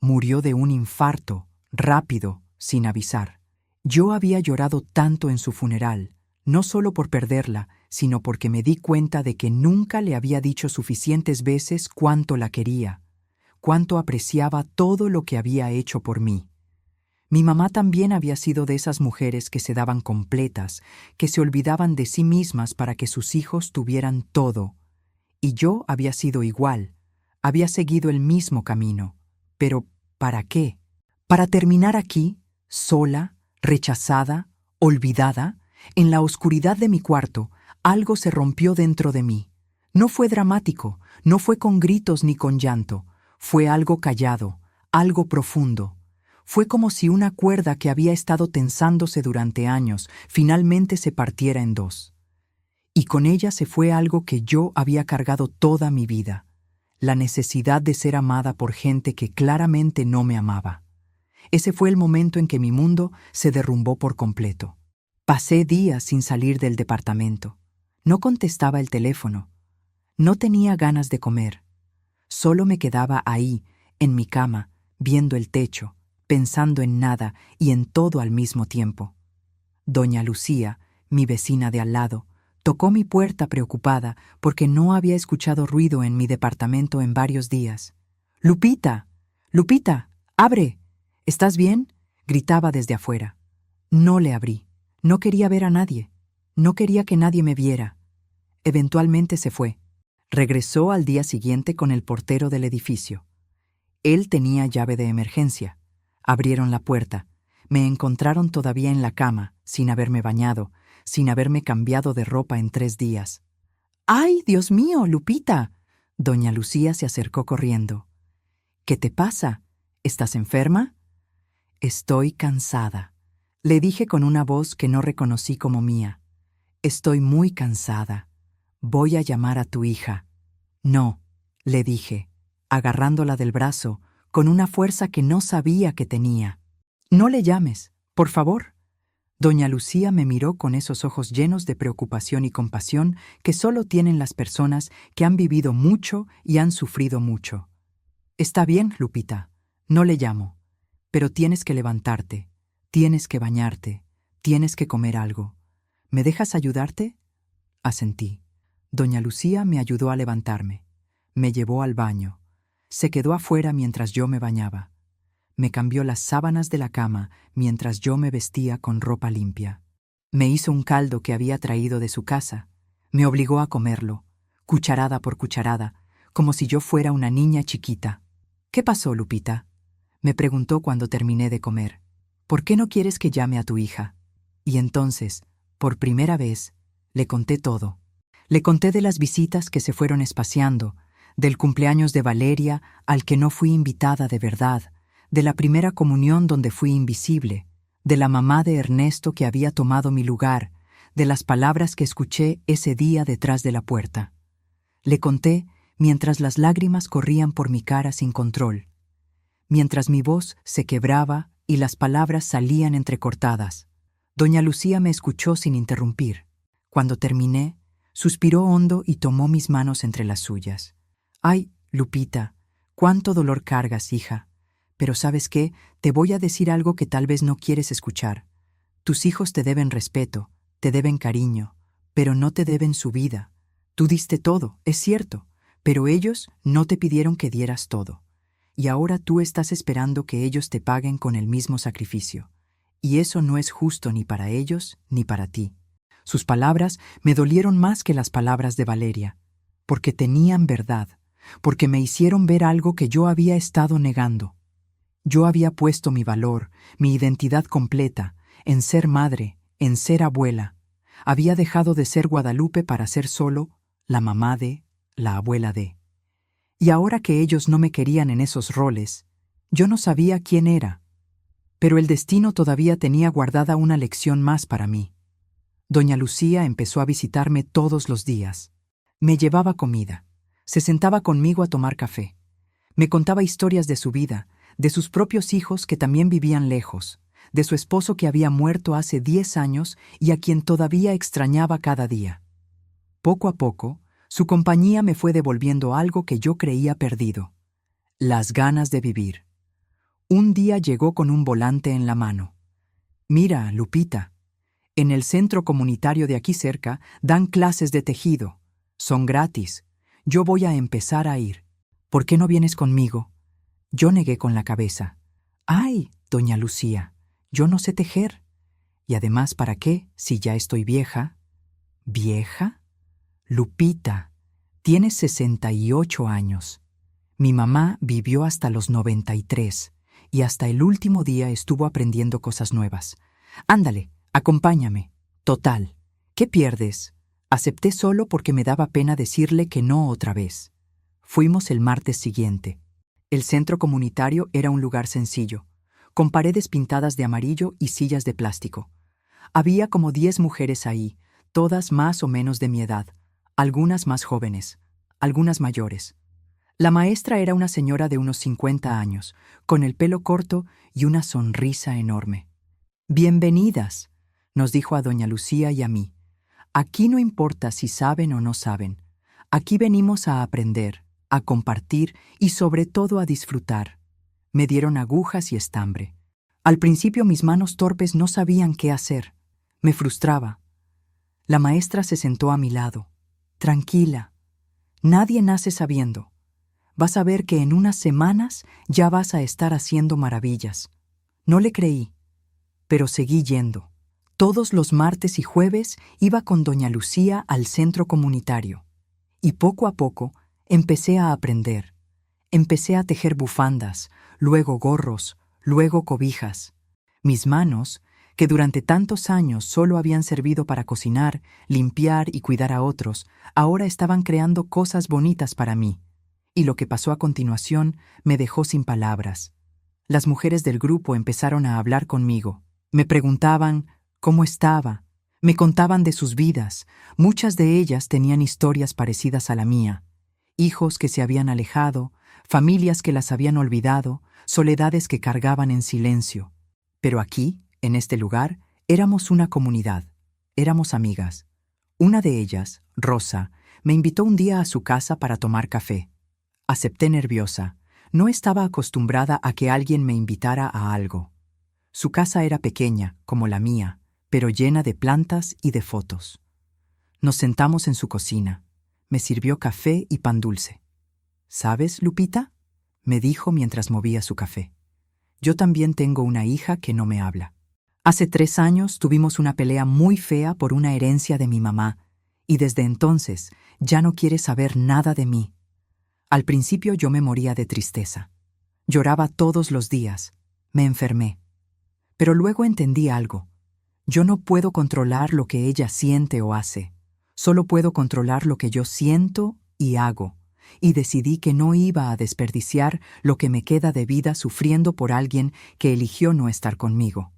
Murió de un infarto, rápido, sin avisar. Yo había llorado tanto en su funeral, no solo por perderla, sino porque me di cuenta de que nunca le había dicho suficientes veces cuánto la quería, cuánto apreciaba todo lo que había hecho por mí. Mi mamá también había sido de esas mujeres que se daban completas, que se olvidaban de sí mismas para que sus hijos tuvieran todo. Y yo había sido igual, había seguido el mismo camino. Pero, ¿para qué? ¿Para terminar aquí, sola, rechazada, olvidada? En la oscuridad de mi cuarto, algo se rompió dentro de mí. No fue dramático, no fue con gritos ni con llanto, fue algo callado, algo profundo. Fue como si una cuerda que había estado tensándose durante años finalmente se partiera en dos. Y con ella se fue algo que yo había cargado toda mi vida, la necesidad de ser amada por gente que claramente no me amaba. Ese fue el momento en que mi mundo se derrumbó por completo. Pasé días sin salir del departamento. No contestaba el teléfono. No tenía ganas de comer. Solo me quedaba ahí, en mi cama, viendo el techo, pensando en nada y en todo al mismo tiempo. Doña Lucía, mi vecina de al lado, tocó mi puerta preocupada porque no había escuchado ruido en mi departamento en varios días. «Lupita, Lupita, abre. ¿Estás bien?, gritaba desde afuera. No le abrí. No quería ver a nadie. No quería que nadie me viera. Eventualmente se fue. Regresó al día siguiente con el portero del edificio. Él tenía llave de emergencia. Abrieron la puerta. Me encontraron todavía en la cama, sin haberme bañado, sin haberme cambiado de ropa en 3 días. ¡Ay, Dios mío, Lupita! Doña Lucía se acercó corriendo. ¿Qué te pasa? ¿Estás enferma? Estoy cansada, le dije con una voz que no reconocí como mía. Estoy muy cansada. Voy a llamar a tu hija. No, le dije, agarrándola del brazo, con una fuerza que no sabía que tenía. No le llames, por favor. Doña Lucía me miró con esos ojos llenos de preocupación y compasión que solo tienen las personas que han vivido mucho y han sufrido mucho. Está bien, Lupita, no le llamo, pero tienes que levantarte, tienes que bañarte, tienes que comer algo. ¿Me dejas ayudarte? Asentí. Doña Lucía me ayudó a levantarme. Me llevó al baño. Se quedó afuera mientras yo me bañaba. Me cambió las sábanas de la cama mientras yo me vestía con ropa limpia. Me hizo un caldo que había traído de su casa. Me obligó a comerlo, cucharada por cucharada, como si yo fuera una niña chiquita. ¿Qué pasó, Lupita?, me preguntó cuando terminé de comer. ¿Por qué no quieres que llame a tu hija? Y entonces, por primera vez, le conté todo. Le conté de las visitas que se fueron espaciando, del cumpleaños de Valeria al que no fui invitada de verdad, de la primera comunión donde fui invisible, de la mamá de Ernesto que había tomado mi lugar, de las palabras que escuché ese día detrás de la puerta. Le conté mientras las lágrimas corrían por mi cara sin control, mientras mi voz se quebraba y las palabras salían entrecortadas. Doña Lucía me escuchó sin interrumpir. Cuando terminé, suspiró hondo y tomó mis manos entre las suyas. «Ay, Lupita, cuánto dolor cargas, hija. Pero ¿sabes qué? Te voy a decir algo que tal vez no quieres escuchar. Tus hijos te deben respeto, te deben cariño, pero no te deben su vida. Tú diste todo, es cierto, pero ellos no te pidieron que dieras todo. Y ahora tú estás esperando que ellos te paguen con el mismo sacrificio. Y eso no es justo ni para ellos ni para ti». Sus palabras me dolieron más que las palabras de Valeria, porque tenían verdad, porque me hicieron ver algo que yo había estado negando. Yo había puesto mi valor, mi identidad completa, en ser madre, en ser abuela. Había dejado de ser Guadalupe para ser solo la mamá de, la abuela de. Y ahora que ellos no me querían en esos roles, yo no sabía quién era. Pero el destino todavía tenía guardada una lección más para mí. Doña Lucía empezó a visitarme todos los días. Me llevaba comida. Se sentaba conmigo a tomar café. Me contaba historias de su vida, de sus propios hijos que también vivían lejos, de su esposo que había muerto hace 10 años y a quien todavía extrañaba cada día. Poco a poco, su compañía me fue devolviendo algo que yo creía perdido: las ganas de vivir. Un día llegó con un volante en la mano. «Mira, Lupita, en el centro comunitario de aquí cerca dan clases de tejido. Son gratis. Yo voy a empezar a ir. ¿Por qué no vienes conmigo?» Yo negué con la cabeza. «Ay, doña Lucía, yo no sé tejer. Y además, ¿para qué, si ya estoy vieja?» ¿Vieja? Lupita, tienes 68 años. Mi mamá vivió hasta los 93 y hasta el último día estuvo aprendiendo cosas nuevas. Ándale, acompáñame. Total, ¿qué pierdes? Acepté solo porque me daba pena decirle que no otra vez. Fuimos el martes siguiente. El centro comunitario era un lugar sencillo, con paredes pintadas de amarillo y sillas de plástico. Había como 10 mujeres ahí, todas más o menos de mi edad, algunas más jóvenes, algunas mayores. La maestra era una señora de unos 50 años, con el pelo corto y una sonrisa enorme. «Bienvenidas», nos dijo a doña Lucía y a mí. «Aquí no importa si saben o no saben. Aquí venimos a aprender, a compartir y sobre todo a disfrutar». Me dieron agujas y estambre. Al principio mis manos torpes no sabían qué hacer. Me frustraba. La maestra se sentó a mi lado. «Tranquila. Nadie nace sabiendo. Vas a ver que en unas semanas ya vas a estar haciendo maravillas. No le creí, pero seguí yendo. Todos los martes y jueves iba con doña Lucía al centro comunitario. Y poco a poco empecé a aprender. Empecé a tejer bufandas, luego gorros, luego cobijas. Mis manos, que durante tantos años solo habían servido para cocinar, limpiar y cuidar a otros, ahora estaban creando cosas bonitas para mí. Y lo que pasó a continuación me dejó sin palabras. Las mujeres del grupo empezaron a hablar conmigo. Me preguntaban cómo estaba, me contaban de sus vidas. Muchas de ellas tenían historias parecidas a la mía. Hijos que se habían alejado, familias que las habían olvidado, soledades que cargaban en silencio. Pero aquí, en este lugar, éramos una comunidad, éramos amigas. Una de ellas, Rosa, me invitó un día a su casa para tomar café. Acepté nerviosa. No estaba acostumbrada a que alguien me invitara a algo. Su casa era pequeña, como la mía, pero llena de plantas y de fotos. Nos sentamos en su cocina. Me sirvió café y pan dulce. ¿Sabes, Lupita?, me dijo mientras movía su café. Yo también tengo una hija que no me habla. Hace 3 años tuvimos una pelea muy fea por una herencia de mi mamá, y desde entonces ya no quiere saber nada de mí. Al principio yo me moría de tristeza. Lloraba todos los días. Me enfermé. Pero luego entendí algo. Yo no puedo controlar lo que ella siente o hace. Solo puedo controlar lo que yo siento y hago. Y decidí que no iba a desperdiciar lo que me queda de vida sufriendo por alguien que eligió no estar conmigo.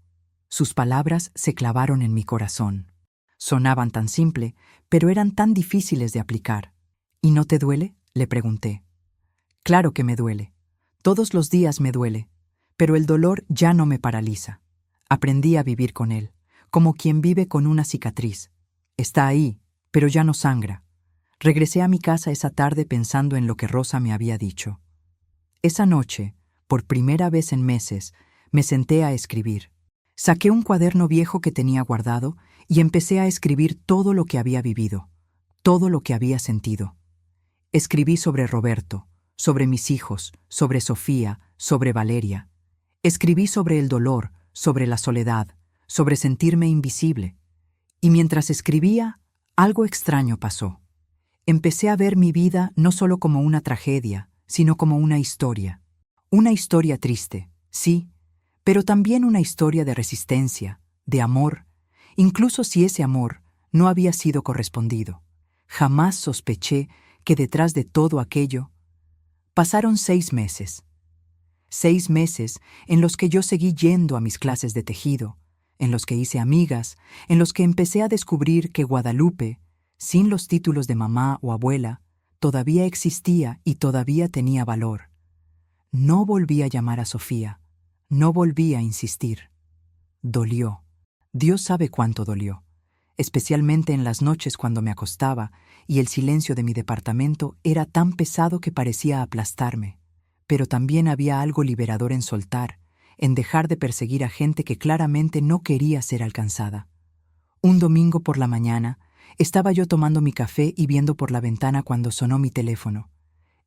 Sus palabras se clavaron en mi corazón. Sonaban tan simple, pero eran tan difíciles de aplicar. ¿Y no te duele?, le pregunté. Claro que me duele. Todos los días me duele. Pero el dolor ya no me paraliza. Aprendí a vivir con él, como quien vive con una cicatriz. Está ahí, pero ya no sangra. Regresé a mi casa esa tarde pensando en lo que Rosa me había dicho. Esa noche, por primera vez en meses, me senté a escribir. Saqué un cuaderno viejo que tenía guardado y empecé a escribir todo lo que había vivido, todo lo que había sentido. Escribí sobre Roberto, sobre mis hijos, sobre Sofía, sobre Valeria. Escribí sobre el dolor, sobre la soledad, sobre sentirme invisible. Y mientras escribía, algo extraño pasó. Empecé a ver mi vida no solo como una tragedia, sino como una historia. Una historia triste, sí, pero también una historia de resistencia, de amor, incluso si ese amor no había sido correspondido. Jamás sospeché que detrás de todo aquello pasaron 6 meses. 6 meses en los que yo seguí yendo a mis clases de tejido, en los que hice amigas, en los que empecé a descubrir que Guadalupe, sin los títulos de mamá o abuela, todavía existía y todavía tenía valor. No volví a llamar a Sofía, no volví a insistir. Dolió. Dios sabe cuánto dolió, especialmente en las noches cuando me acostaba y el silencio de mi departamento era tan pesado que parecía aplastarme. Pero también había algo liberador en soltar, en dejar de perseguir a gente que claramente no quería ser alcanzada. Un domingo por la mañana, estaba yo tomando mi café y viendo por la ventana cuando sonó mi teléfono.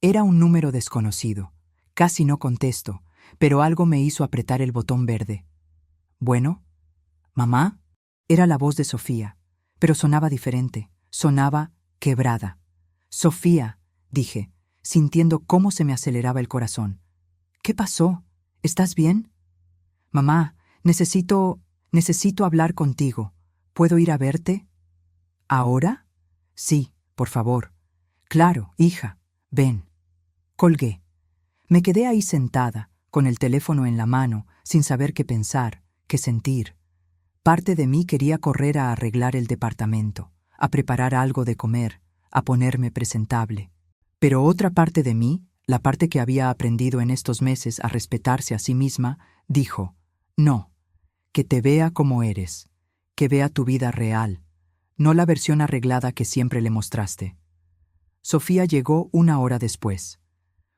Era un número desconocido. Casi no contesto, pero algo me hizo apretar el botón verde. ¿Bueno? ¿Mamá? Era la voz de Sofía, pero sonaba diferente, sonaba quebrada. Sofía, dije, sintiendo cómo se me aceleraba el corazón. ¿Qué pasó? ¿Estás bien? Mamá, necesito hablar contigo. ¿Puedo ir a verte? ¿Ahora? Sí, por favor. Claro, hija, ven. Colgué. Me quedé ahí sentada, con el teléfono en la mano, sin saber qué pensar, qué sentir. Parte de mí quería correr a arreglar el departamento, a preparar algo de comer, a ponerme presentable. Pero otra parte de mí, la parte que había aprendido en estos meses a respetarse a sí misma, dijo, no, que te vea como eres, que vea tu vida real, no la versión arreglada que siempre le mostraste. Sofía llegó 1 hora después.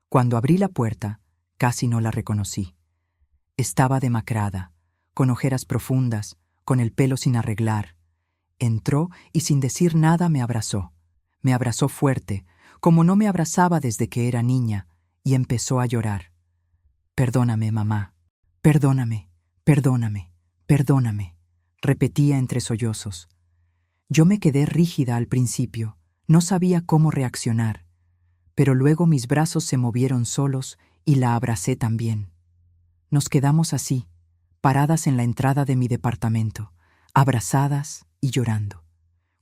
Cuando abrí la puerta, casi no la reconocí. Estaba demacrada, con ojeras profundas, con el pelo sin arreglar. Entró y sin decir nada me abrazó. Me abrazó fuerte, como no me abrazaba desde que era niña, y empezó a llorar. Perdóname, mamá. Perdóname. Perdóname, perdóname, repetía entre sollozos. Yo me quedé rígida al principio, no sabía cómo reaccionar, pero luego mis brazos se movieron solos y la abracé también. Nos quedamos así, paradas en la entrada de mi departamento, abrazadas y llorando.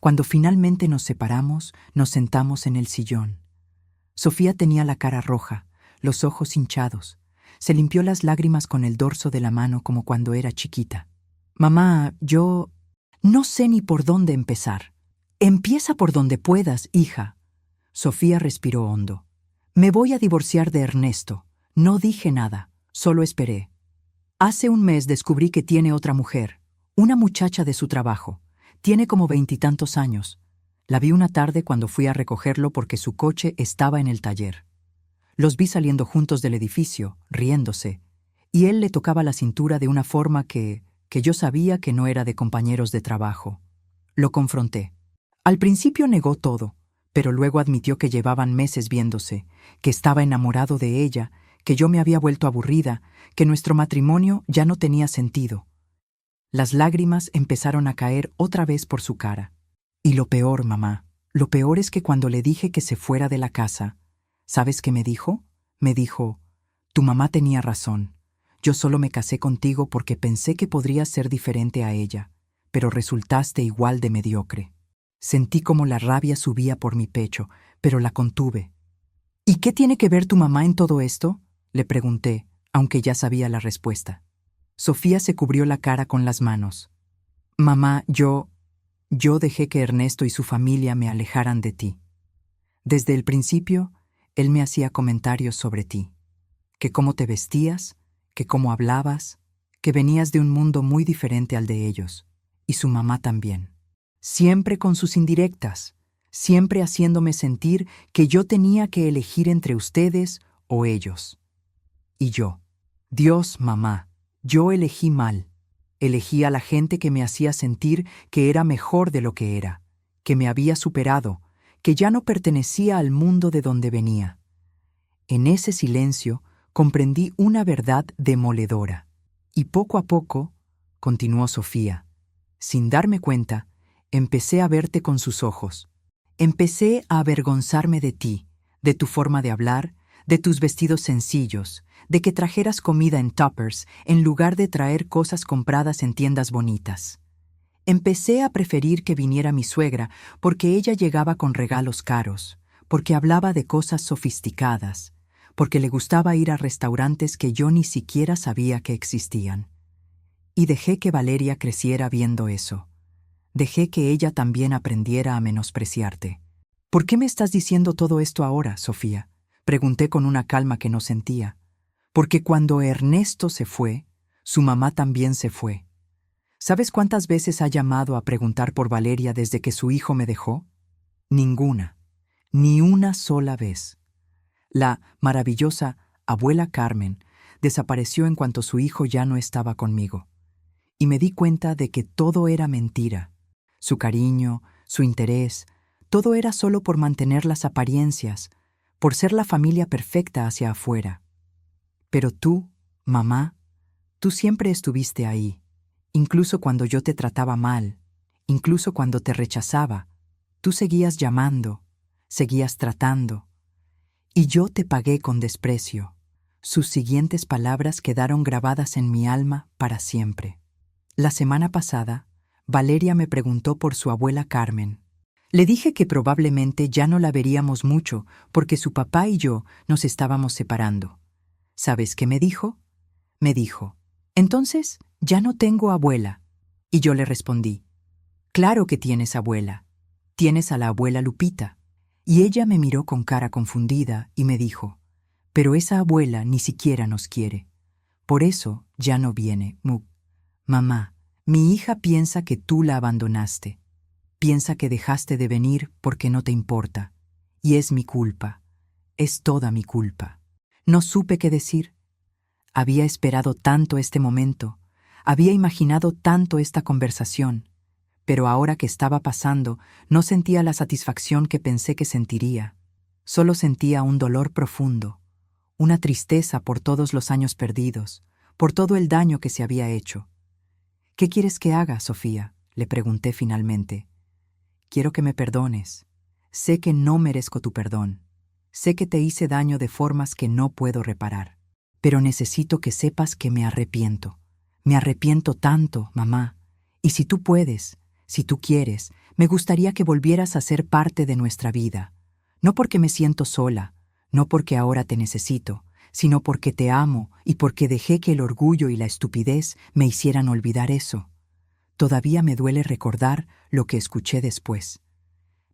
Cuando finalmente nos separamos, nos sentamos en el sillón. Sofía tenía la cara roja, los ojos hinchados. Se limpió las lágrimas con el dorso de la mano como cuando era chiquita. Mamá, yo no sé ni por dónde empezar. Empieza por donde puedas, hija. Sofía respiró hondo. Me voy a divorciar de Ernesto. No dije nada, solo esperé. Hace un mes descubrí que tiene otra mujer, una muchacha de su trabajo. Tiene como 20 y tantos años. La vi una tarde cuando fui a recogerlo porque su coche estaba en el taller. Los vi saliendo juntos del edificio, riéndose, y él le tocaba la cintura de una forma que yo sabía que no era de compañeros de trabajo. Lo confronté. Al principio negó todo, pero luego admitió que llevaban meses viéndose, que estaba enamorado de ella, que yo me había vuelto aburrida, que nuestro matrimonio ya no tenía sentido. Las lágrimas empezaron a caer otra vez por su cara. Y lo peor, mamá, lo peor es que cuando le dije que se fuera de la casa, ¿sabes qué me dijo? Me dijo, tu mamá tenía razón. Yo solo me casé contigo porque pensé que podrías ser diferente a ella, pero resultaste igual de mediocre. Sentí como la rabia subía por mi pecho, pero la contuve. ¿Y qué tiene que ver tu mamá en todo esto?, le pregunté, aunque ya sabía la respuesta. Sofía se cubrió la cara con las manos. Mamá, yo dejé que Ernesto y su familia me alejaran de ti. Desde el principio, él me hacía comentarios sobre ti, que cómo te vestías, que cómo hablabas, que venías de un mundo muy diferente al de ellos, y su mamá también. Siempre con sus indirectas, siempre haciéndome sentir que yo tenía que elegir entre ustedes o ellos. Y yo, Dios, mamá, yo elegí mal. Elegí a la gente que me hacía sentir que era mejor de lo que era, que me había superado, que ya no pertenecía al mundo de donde venía. En ese silencio comprendí una verdad demoledora. Y poco a poco, continuó Sofía, sin darme cuenta, empecé a verte con sus ojos. Empecé a avergonzarme de ti, de tu forma de hablar, de tus vestidos sencillos, de que trajeras comida en tuppers en lugar de traer cosas compradas en tiendas bonitas. Empecé a preferir que viniera mi suegra porque ella llegaba con regalos caros, porque hablaba de cosas sofisticadas, porque le gustaba ir a restaurantes que yo ni siquiera sabía que existían. Y dejé que Valeria creciera viendo eso. Dejé que ella también aprendiera a menospreciarte. ¿Por qué me estás diciendo todo esto ahora, Sofía?, pregunté con una calma que no sentía. Porque cuando Ernesto se fue, su mamá también se fue. ¿Sabes cuántas veces ha llamado a preguntar por Valeria desde que su hijo me dejó? Ninguna, ni una sola vez. La maravillosa abuela Carmen desapareció en cuanto su hijo ya no estaba conmigo. Y me di cuenta de que todo era mentira. Su cariño, su interés, todo era solo por mantener las apariencias, por ser la familia perfecta hacia afuera. Pero tú, mamá, tú siempre estuviste ahí, incluso cuando yo te trataba mal, incluso cuando te rechazaba, tú seguías llamando, seguías tratando. Y yo te pagué con desprecio. Sus siguientes palabras quedaron grabadas en mi alma para siempre. La semana pasada, Valeria me preguntó por su abuela Carmen. Le dije que probablemente ya no la veríamos mucho porque su papá y yo nos estábamos separando. ¿Sabes qué me dijo? Me dijo, «Entonces, ya no tengo abuela». Y yo le respondí, «Claro que tienes abuela. Tienes a la abuela Lupita». Y ella me miró con cara confundida y me dijo, «Pero esa abuela ni siquiera nos quiere. Por eso ya no viene, Mamá, mi hija piensa que tú la abandonaste. Piensa que dejaste de venir porque no te importa. Y es mi culpa. Es toda mi culpa». No supe qué decir. Había esperado tanto este momento, había imaginado tanto esta conversación, pero ahora que estaba pasando, no sentía la satisfacción que pensé que sentiría. Solo sentía un dolor profundo, una tristeza por todos los años perdidos, por todo el daño que se había hecho. «¿Qué quieres que haga, Sofía?», le pregunté finalmente. «Quiero que me perdones. Sé que no merezco tu perdón. Sé que te hice daño de formas que no puedo reparar. Pero necesito que sepas que me arrepiento. Me arrepiento tanto, mamá. Y si tú puedes, si tú quieres, me gustaría que volvieras a ser parte de nuestra vida. No porque me siento sola, no porque ahora te necesito, sino porque te amo y porque dejé que el orgullo y la estupidez me hicieran olvidar eso». Todavía me duele recordar lo que escuché después.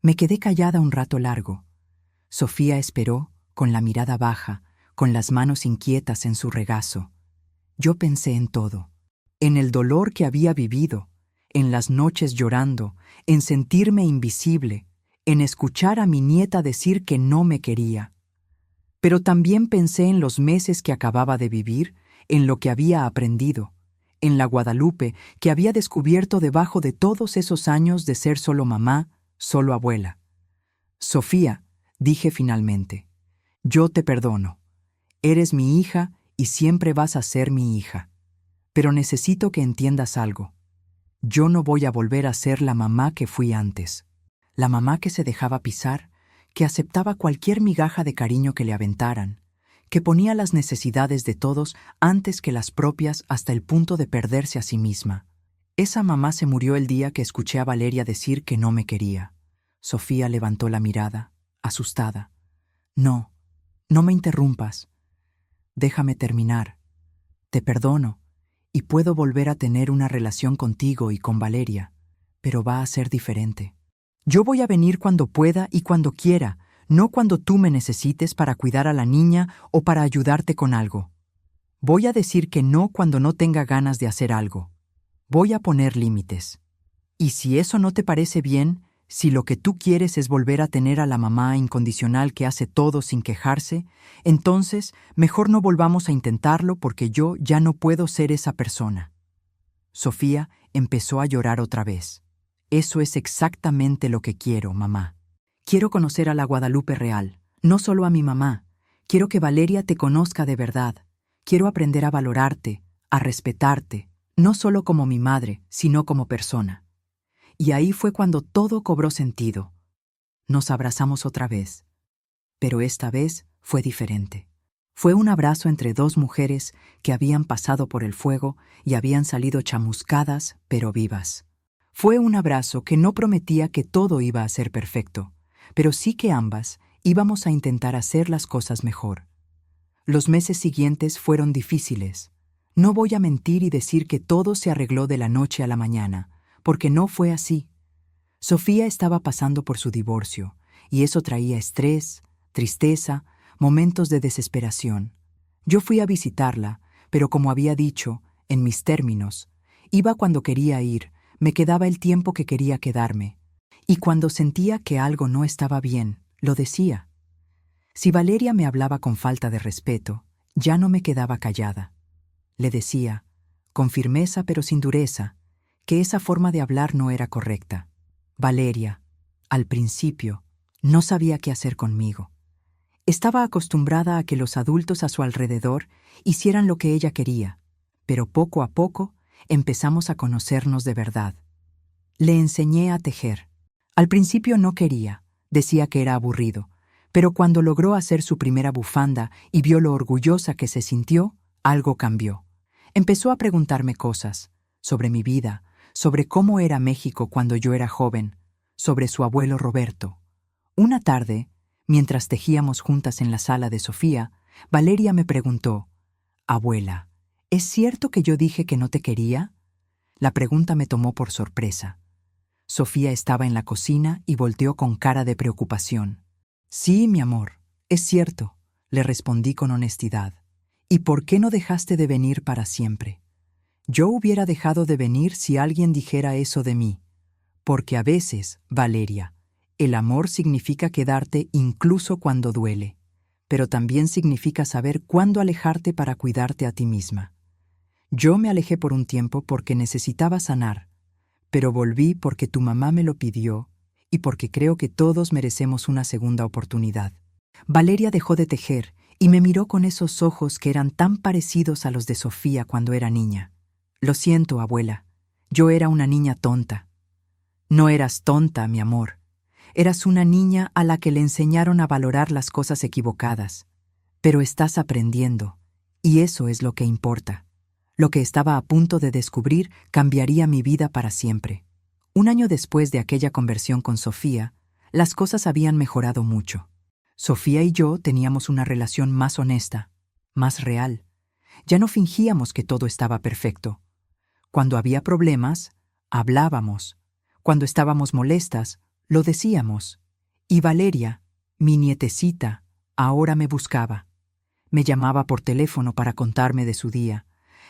Me quedé callada un rato largo. Sofía esperó, con la mirada baja, con las manos inquietas en su regazo. Yo pensé en todo, en el dolor que había vivido, en las noches llorando, en sentirme invisible, en escuchar a mi nieta decir que no me quería. Pero también pensé en los meses que acababa de vivir, en lo que había aprendido, en la Guadalupe que había descubierto debajo de todos esos años de ser solo mamá, solo abuela. «Sofía», dije finalmente, «yo te perdono. Eres mi hija y siempre vas a ser mi hija. Pero necesito que entiendas algo. Yo no voy a volver a ser la mamá que fui antes. La mamá que se dejaba pisar, que aceptaba cualquier migaja de cariño que le aventaran, que ponía las necesidades de todos antes que las propias hasta el punto de perderse a sí misma. Esa mamá se murió el día que escuché a Valeria decir que no me quería». Sofía levantó la mirada, asustada. «No, no me interrumpas. Déjame terminar. Te perdono, y puedo volver a tener una relación contigo y con Valeria, pero va a ser diferente. Yo voy a venir cuando pueda y cuando quiera, no cuando tú me necesites para cuidar a la niña o para ayudarte con algo. Voy a decir que no cuando no tenga ganas de hacer algo. Voy a poner límites. Y si eso no te parece bien, si lo que tú quieres es volver a tener a la mamá incondicional que hace todo sin quejarse, entonces mejor no volvamos a intentarlo porque yo ya no puedo ser esa persona». Sofía empezó a llorar otra vez. «Eso es exactamente lo que quiero, mamá. Quiero conocer a la Guadalupe real, no solo a mi mamá. Quiero que Valeria te conozca de verdad. Quiero aprender a valorarte, a respetarte, no solo como mi madre, sino como persona». Y ahí fue cuando todo cobró sentido. Nos abrazamos otra vez. Pero esta vez fue diferente. Fue un abrazo entre dos mujeres que habían pasado por el fuego y habían salido chamuscadas, pero vivas. Fue un abrazo que no prometía que todo iba a ser perfecto, pero sí que ambas íbamos a intentar hacer las cosas mejor. Los meses siguientes fueron difíciles. No voy a mentir y decir que todo se arregló de la noche a la mañana, porque no fue así. Sofía estaba pasando por su divorcio, y eso traía estrés, tristeza, momentos de desesperación. Yo fui a visitarla, pero como había dicho, en mis términos, iba cuando quería ir, me quedaba el tiempo que quería quedarme, y cuando sentía que algo no estaba bien, lo decía. Si Valeria me hablaba con falta de respeto, ya no me quedaba callada. Le decía, con firmeza pero sin dureza, que esa forma de hablar no era correcta. Valeria, al principio, no sabía qué hacer conmigo. Estaba acostumbrada a que los adultos a su alrededor hicieran lo que ella quería, pero poco a poco empezamos a conocernos de verdad. Le enseñé a tejer. Al principio no quería, decía que era aburrido, pero cuando logró hacer su primera bufanda y vio lo orgullosa que se sintió, algo cambió. Empezó a preguntarme cosas sobre mi vida, sobre cómo era México cuando yo era joven, sobre su abuelo Roberto. Una tarde, mientras tejíamos juntas en la sala de Sofía, Valeria me preguntó, «Abuela, ¿es cierto que yo dije que no te quería?». La pregunta me tomó por sorpresa. Sofía estaba en la cocina y volteó con cara de preocupación. «Sí, mi amor, es cierto», le respondí con honestidad. «¿Y por qué no dejaste de venir para siempre?». «Yo hubiera dejado de venir si alguien dijera eso de mí. Porque a veces, Valeria, el amor significa quedarte incluso cuando duele, pero también significa saber cuándo alejarte para cuidarte a ti misma. Yo me alejé por un tiempo porque necesitaba sanar, pero volví porque tu mamá me lo pidió y porque creo que todos merecemos una segunda oportunidad». Valeria dejó de tejer y me miró con esos ojos que eran tan parecidos a los de Sofía cuando era niña. Lo siento, abuela, yo era una niña tonta. No eras tonta, mi amor. Eras una niña a la que le enseñaron a valorar las cosas equivocadas. Pero estás aprendiendo, y eso es lo que importa. Lo que estaba a punto de descubrir cambiaría mi vida para siempre. Un año después de aquella conversión con Sofía, las cosas habían mejorado mucho. Sofía y yo teníamos una relación más honesta, más real. Ya no fingíamos que todo estaba perfecto. Cuando había problemas, hablábamos. Cuando estábamos molestas, lo decíamos. Y Valeria, mi nietecita, ahora me buscaba. Me llamaba por teléfono para contarme de su día.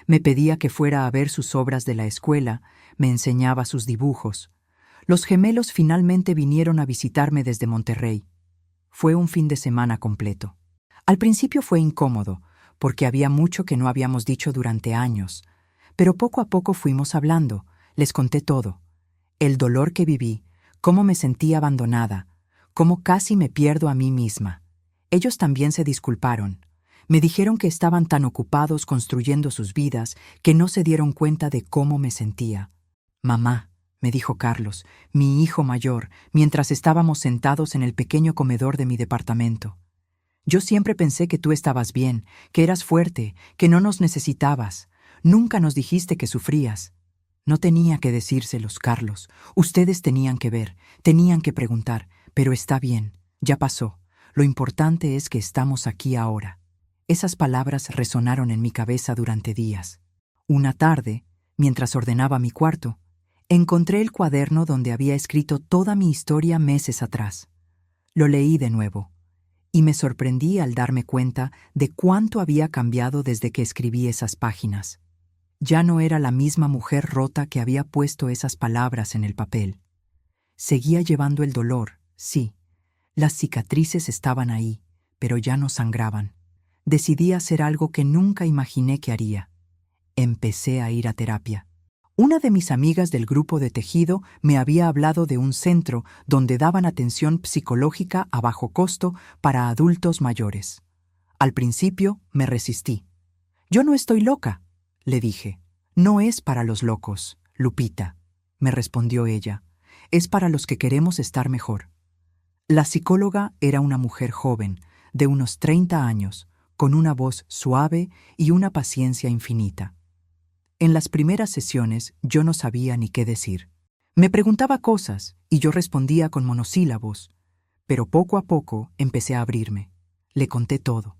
Me pedía que fuera a ver sus obras de la escuela, me enseñaba sus dibujos. Los gemelos finalmente vinieron a visitarme desde Monterrey. Fue un fin de semana completo. Al principio fue incómodo, porque había mucho que no habíamos dicho durante años, pero poco a poco fuimos hablando, les conté todo. El dolor que viví, cómo me sentí abandonada, cómo casi me pierdo a mí misma. Ellos también se disculparon. Me dijeron que estaban tan ocupados construyendo sus vidas que no se dieron cuenta de cómo me sentía. Mamá, me dijo Carlos, mi hijo mayor, mientras estábamos sentados en el pequeño comedor de mi departamento. Yo siempre pensé que tú estabas bien, que eras fuerte, que no nos necesitabas. Nunca nos dijiste que sufrías. No tenía que decírselos, Carlos. Ustedes tenían que ver, tenían que preguntar, pero está bien, ya pasó. Lo importante es que estamos aquí ahora. Esas palabras resonaron en mi cabeza durante días. Una tarde, mientras ordenaba mi cuarto, encontré el cuaderno donde había escrito toda mi historia meses atrás. Lo leí de nuevo, y me sorprendí al darme cuenta de cuánto había cambiado desde que escribí esas páginas. Ya no era la misma mujer rota que había puesto esas palabras en el papel. Seguía llevando el dolor, sí. Las cicatrices estaban ahí, pero ya no sangraban. Decidí hacer algo que nunca imaginé que haría. Empecé a ir a terapia. Una de mis amigas del grupo de tejido me había hablado de un centro donde daban atención psicológica a bajo costo para adultos mayores. Al principio me resistí. «Yo no estoy loca», le dije. «No es para los locos, Lupita», me respondió ella. «Es para los que queremos estar mejor». La psicóloga era una mujer joven, de unos 30 años, con una voz suave y una paciencia infinita. En las primeras sesiones yo no sabía ni qué decir. Me preguntaba cosas y yo respondía con monosílabos, pero poco a poco empecé a abrirme. Le conté todo,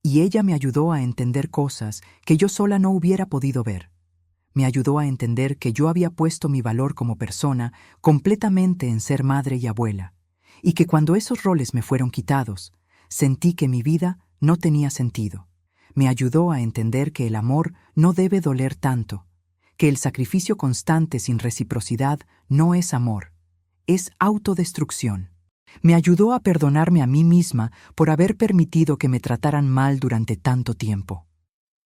y ella me ayudó a entender cosas que yo sola no hubiera podido ver. Me ayudó a entender que yo había puesto mi valor como persona completamente en ser madre y abuela, y que cuando esos roles me fueron quitados, sentí que mi vida no tenía sentido. Me ayudó a entender que el amor no debe doler tanto, que el sacrificio constante sin reciprocidad no es amor, es autodestrucción. Me ayudó a perdonarme a mí misma por haber permitido que me trataran mal durante tanto tiempo.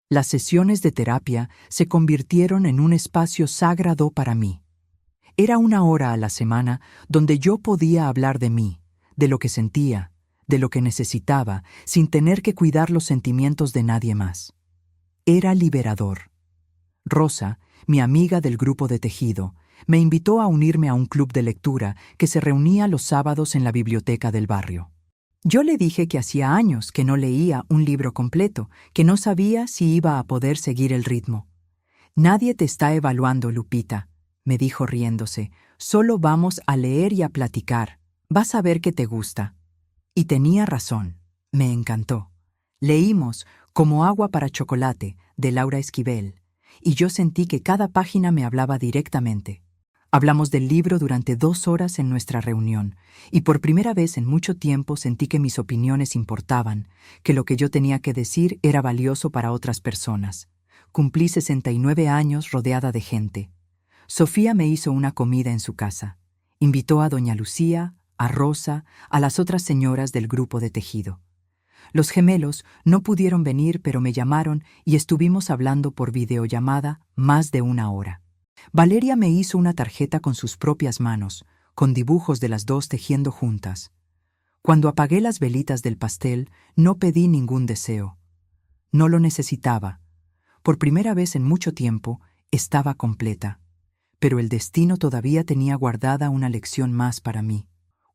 Las sesiones de terapia se convirtieron en un espacio sagrado para mí. Era 1 hora a la semana donde yo podía hablar de mí, de lo que sentía, de lo que necesitaba, sin tener que cuidar los sentimientos de nadie más. Era liberador. Rosa, mi amiga del grupo de tejido, me invitó a unirme a un club de lectura que se reunía los sábados en la biblioteca del barrio. Yo le dije que hacía años que no leía un libro completo, que no sabía si iba a poder seguir el ritmo. «Nadie te está evaluando, Lupita», me dijo riéndose. «Solo vamos a leer y a platicar. Vas a ver que te gusta». Y tenía razón. Me encantó. Leímos Como agua para chocolate, de Laura Esquivel, y yo sentí que cada página me hablaba directamente. Hablamos del libro durante 2 horas en nuestra reunión, y por primera vez en mucho tiempo sentí que mis opiniones importaban, que lo que yo tenía que decir era valioso para otras personas. Cumplí 69 años rodeada de gente. Sofía me hizo una comida en su casa. Invitó a doña Lucía, a Rosa, a las otras señoras del grupo de tejido. Los gemelos no pudieron venir, pero me llamaron y estuvimos hablando por videollamada más de 1 hora. Valeria me hizo una tarjeta con sus propias manos, con dibujos de las dos tejiendo juntas. Cuando apagué las velitas del pastel, no pedí ningún deseo. No lo necesitaba. Por primera vez en mucho tiempo, estaba completa. Pero el destino todavía tenía guardada una lección más para mí.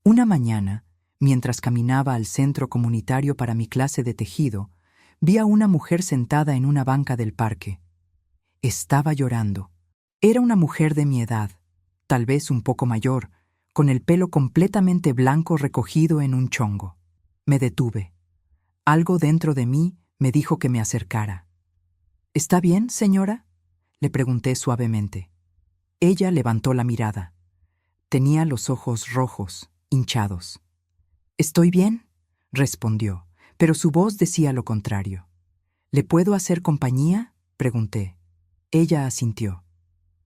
Una mañana, mientras caminaba al centro comunitario para mi clase de tejido, vi a una mujer sentada en una banca del parque. Estaba llorando. Era una mujer de mi edad, tal vez un poco mayor, con el pelo completamente blanco recogido en un chongo. Me detuve. Algo dentro de mí me dijo que me acercara. ¿Está bien, señora?, le pregunté suavemente. Ella levantó la mirada. Tenía los ojos rojos, hinchados. «¿Estoy bien?», respondió, pero su voz decía lo contrario. «¿Le puedo hacer compañía?», pregunté. Ella asintió.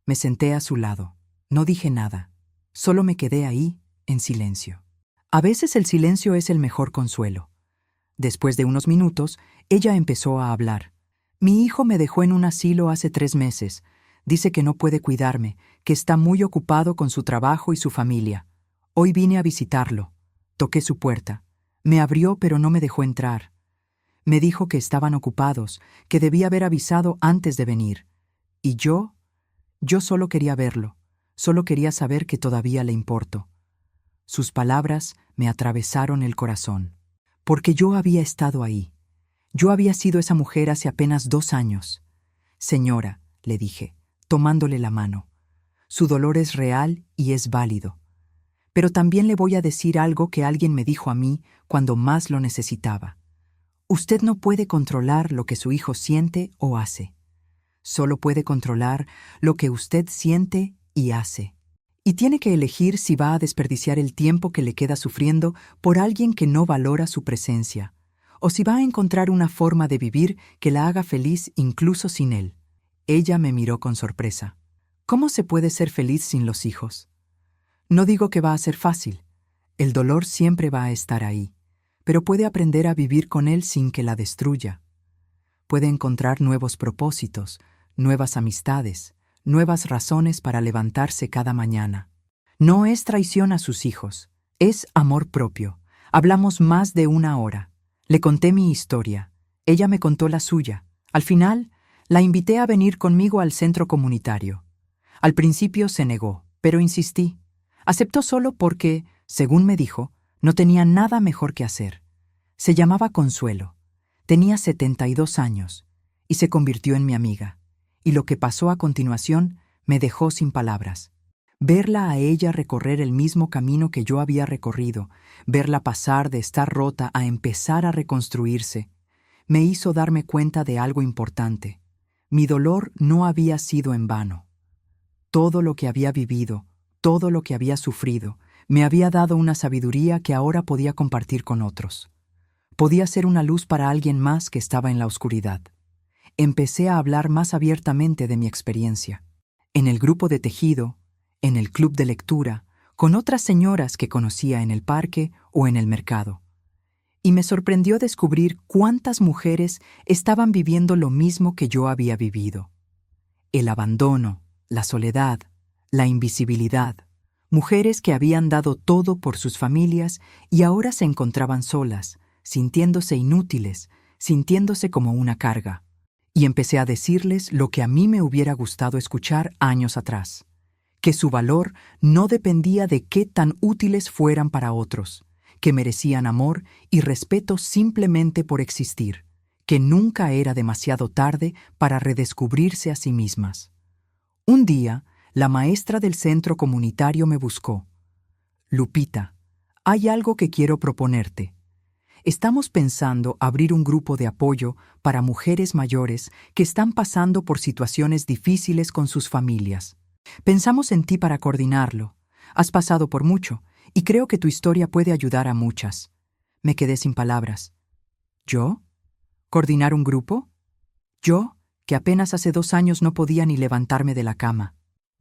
Me senté a su lado. No dije nada. Solo me quedé ahí, en silencio. A veces el silencio es el mejor consuelo. Después de unos minutos, ella empezó a hablar. «Mi hijo me dejó en un asilo hace 3 meses. Dice que no puede cuidarme, que está muy ocupado con su trabajo y su familia. Hoy vine a visitarlo. Toqué su puerta. Me abrió, pero no me dejó entrar. Me dijo que estaban ocupados, que debía haber avisado antes de venir. Y yo solo quería verlo. Solo quería saber que todavía le importo». Sus palabras me atravesaron el corazón. Porque yo había estado ahí. Yo había sido esa mujer hace apenas 2 años. «Señora», le dije, tomándole la mano, «su dolor es real y es válido. Pero también le voy a decir algo que alguien me dijo a mí cuando más lo necesitaba. Usted no puede controlar lo que su hijo siente o hace. Solo puede controlar lo que usted siente y hace. Y tiene que elegir si va a desperdiciar el tiempo que le queda sufriendo por alguien que no valora su presencia, o si va a encontrar una forma de vivir que la haga feliz incluso sin él». Ella me miró con sorpresa. «¿Cómo se puede ser feliz sin los hijos?». «No digo que va a ser fácil. El dolor siempre va a estar ahí, pero puede aprender a vivir con él sin que la destruya. Puede encontrar nuevos propósitos, nuevas amistades, nuevas razones para levantarse cada mañana. No es traición a sus hijos, es amor propio». Hablamos más de 1 hora. Le conté mi historia. Ella me contó la suya. Al final, la invité a venir conmigo al centro comunitario. Al principio se negó, pero insistí. Aceptó solo porque, según me dijo, no tenía nada mejor que hacer. Se llamaba Consuelo. Tenía 72 años y se convirtió en mi amiga. Y lo que pasó a continuación me dejó sin palabras. Verla a ella recorrer el mismo camino que yo había recorrido, verla pasar de estar rota a empezar a reconstruirse, me hizo darme cuenta de algo importante. Mi dolor no había sido en vano. Todo lo que había vivido, todo lo que había sufrido, me había dado una sabiduría que ahora podía compartir con otros. Podía ser una luz para alguien más que estaba en la oscuridad. Empecé a hablar más abiertamente de mi experiencia. En el grupo de tejido, en el club de lectura, con otras señoras que conocía en el parque o en el mercado. Y me sorprendió descubrir cuántas mujeres estaban viviendo lo mismo que yo había vivido. El abandono, la soledad, la invisibilidad. Mujeres que habían dado todo por sus familias y ahora se encontraban solas, sintiéndose inútiles, sintiéndose como una carga. Y empecé a decirles lo que a mí me hubiera gustado escuchar años atrás, que su valor no dependía de qué tan útiles fueran para otros, que merecían amor y respeto simplemente por existir, que nunca era demasiado tarde para redescubrirse a sí mismas. Un día, la maestra del centro comunitario me buscó. «Lupita, hay algo que quiero proponerte. Estamos pensando abrir un grupo de apoyo para mujeres mayores que están pasando por situaciones difíciles con sus familias. Pensamos en ti para coordinarlo. Has pasado por mucho y creo que tu historia puede ayudar a muchas». Me quedé sin palabras. ¿Yo? ¿Coordinar un grupo? Yo, que apenas hace 2 años no podía ni levantarme de la cama.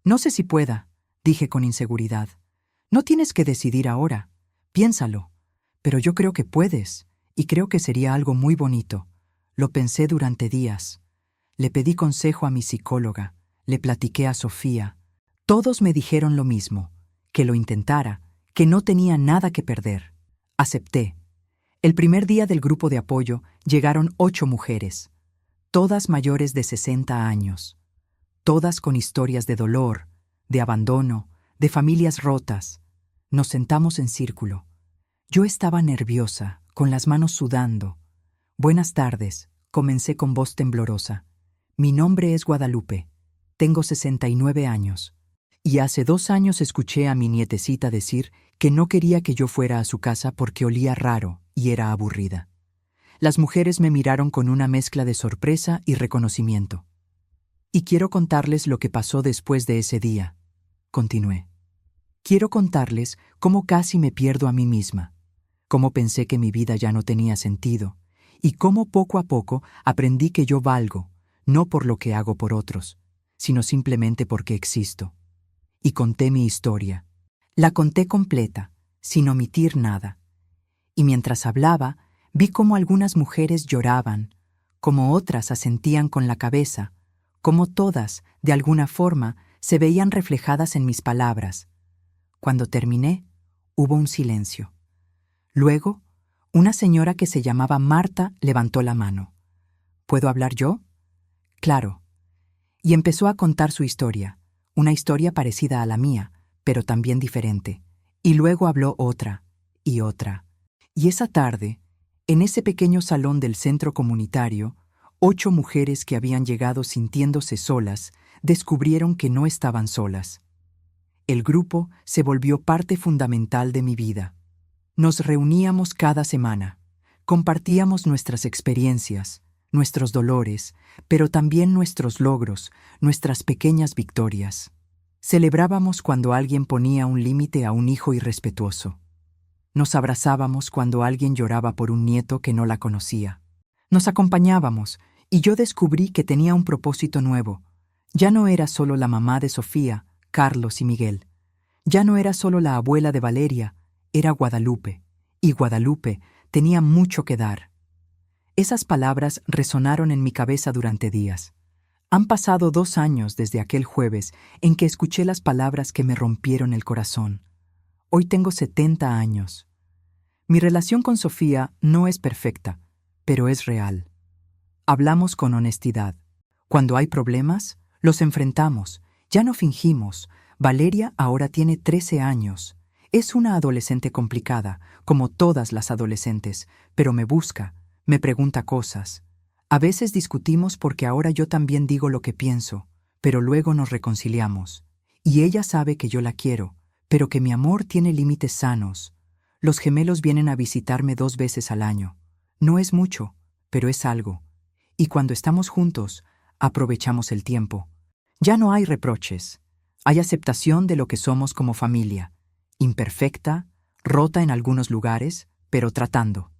«No sé si pueda», dije con inseguridad. «No tienes que decidir ahora. Piénsalo. Pero yo creo que puedes, y creo que sería algo muy bonito». Lo pensé durante días. Le pedí consejo a mi psicóloga, le platiqué a Sofía. Todos me dijeron lo mismo, que lo intentara, que no tenía nada que perder. Acepté. El primer día del grupo de apoyo llegaron 8 mujeres, todas mayores de 60 años, todas con historias de dolor, de abandono, de familias rotas. Nos sentamos en círculo. Yo estaba nerviosa, con las manos sudando. Buenas tardes, comencé con voz temblorosa. Mi nombre es Guadalupe. Tengo 69 años. Y hace 2 años escuché a mi nietecita decir que no quería que yo fuera a su casa porque olía raro y era aburrida. Las mujeres me miraron con una mezcla de sorpresa y reconocimiento. Y quiero contarles lo que pasó después de ese día, continué. Quiero contarles cómo casi me pierdo a mí misma, cómo pensé que mi vida ya no tenía sentido, y cómo poco a poco aprendí que yo valgo, no por lo que hago por otros, sino simplemente porque existo. Y conté mi historia. La conté completa, sin omitir nada. Y mientras hablaba, vi cómo algunas mujeres lloraban, cómo otras asentían con la cabeza, cómo todas, de alguna forma, se veían reflejadas en mis palabras. Cuando terminé, hubo un silencio. Luego, una señora que se llamaba Marta levantó la mano. ¿Puedo hablar yo? Claro. Y empezó a contar su historia, una historia parecida a la mía, pero también diferente. Y luego habló otra, y otra. Y esa tarde, en ese pequeño salón del centro comunitario, 8 mujeres que habían llegado sintiéndose solas, descubrieron que no estaban solas. El grupo se volvió parte fundamental de mi vida. Nos reuníamos cada semana, compartíamos nuestras experiencias, nuestros dolores, pero también nuestros logros, nuestras pequeñas victorias. Celebrábamos cuando alguien ponía un límite a un hijo irrespetuoso. Nos abrazábamos cuando alguien lloraba por un nieto que no la conocía. Nos acompañábamos, y yo descubrí que tenía un propósito nuevo. Ya no era solo la mamá de Sofía, Carlos y Miguel. Ya no era solo la abuela de Valeria, era Guadalupe. Y Guadalupe tenía mucho que dar. Esas palabras resonaron en mi cabeza durante días. Han pasado 2 años desde aquel jueves en que escuché las palabras que me rompieron el corazón. Hoy tengo 70 años. Mi relación con Sofía no es perfecta, pero es real. Hablamos con honestidad. Cuando hay problemas, los enfrentamos. Ya no fingimos. Valeria ahora tiene 13 años. Es una adolescente complicada, como todas las adolescentes, pero me busca, me pregunta cosas. A veces discutimos porque ahora yo también digo lo que pienso, pero luego nos reconciliamos. Y ella sabe que yo la quiero, pero que mi amor tiene límites sanos. Los gemelos vienen a visitarme 2 veces al año. No es mucho, pero es algo. Y cuando estamos juntos, aprovechamos el tiempo. Ya no hay reproches. Hay aceptación de lo que somos como familia. Imperfecta, rota en algunos lugares, pero tratando.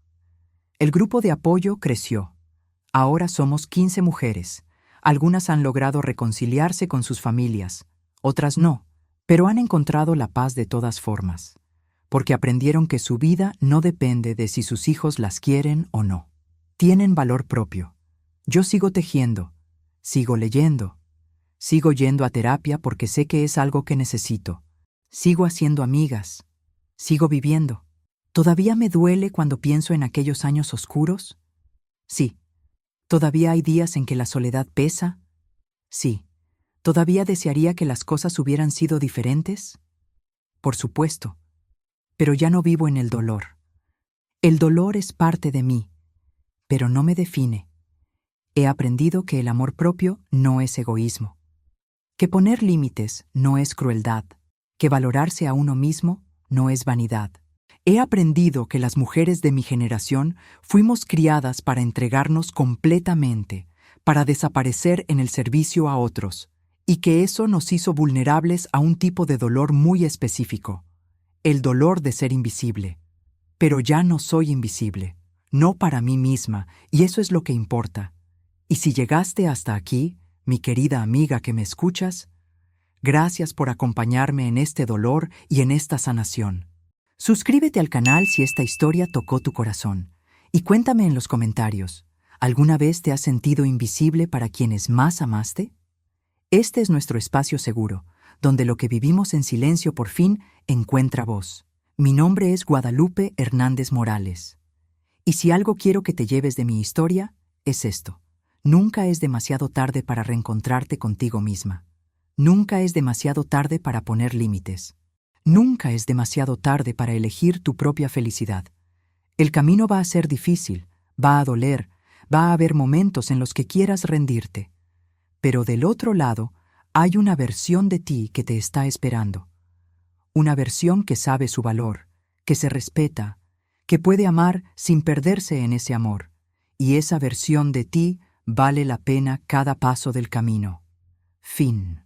El grupo de apoyo creció. Ahora somos 15 mujeres. Algunas han logrado reconciliarse con sus familias, otras no, pero han encontrado la paz de todas formas, porque aprendieron que su vida no depende de si sus hijos las quieren o no. Tienen valor propio. Yo sigo tejiendo, sigo leyendo, sigo yendo a terapia porque sé que es algo que necesito. Sigo haciendo amigas, sigo viviendo. ¿Todavía me duele cuando pienso en aquellos años oscuros? Sí. ¿Todavía hay días en que la soledad pesa? Sí. ¿Todavía desearía que las cosas hubieran sido diferentes? Por supuesto. Pero ya no vivo en el dolor. El dolor es parte de mí, pero no me define. He aprendido que el amor propio no es egoísmo, que poner límites no es crueldad, que valorarse a uno mismo no es vanidad. He aprendido que las mujeres de mi generación fuimos criadas para entregarnos completamente, para desaparecer en el servicio a otros, y que eso nos hizo vulnerables a un tipo de dolor muy específico, el dolor de ser invisible. Pero ya no soy invisible, no para mí misma, y eso es lo que importa. Y si llegaste hasta aquí, mi querida amiga que me escuchas, gracias por acompañarme en este dolor y en esta sanación. Suscríbete al canal si esta historia tocó tu corazón y cuéntame en los comentarios, ¿alguna vez te has sentido invisible para quienes más amaste? Este es nuestro espacio seguro, donde lo que vivimos en silencio por fin encuentra voz. Mi nombre es Guadalupe Hernández Morales. Y si algo quiero que te lleves de mi historia, es esto. Nunca es demasiado tarde para reencontrarte contigo misma. Nunca es demasiado tarde para poner límites. Nunca es demasiado tarde para elegir tu propia felicidad. El camino va a ser difícil, va a doler, va a haber momentos en los que quieras rendirte. Pero del otro lado, hay una versión de ti que te está esperando. Una versión que sabe su valor, que se respeta, que puede amar sin perderse en ese amor. Y esa versión de ti vale la pena cada paso del camino. Fin.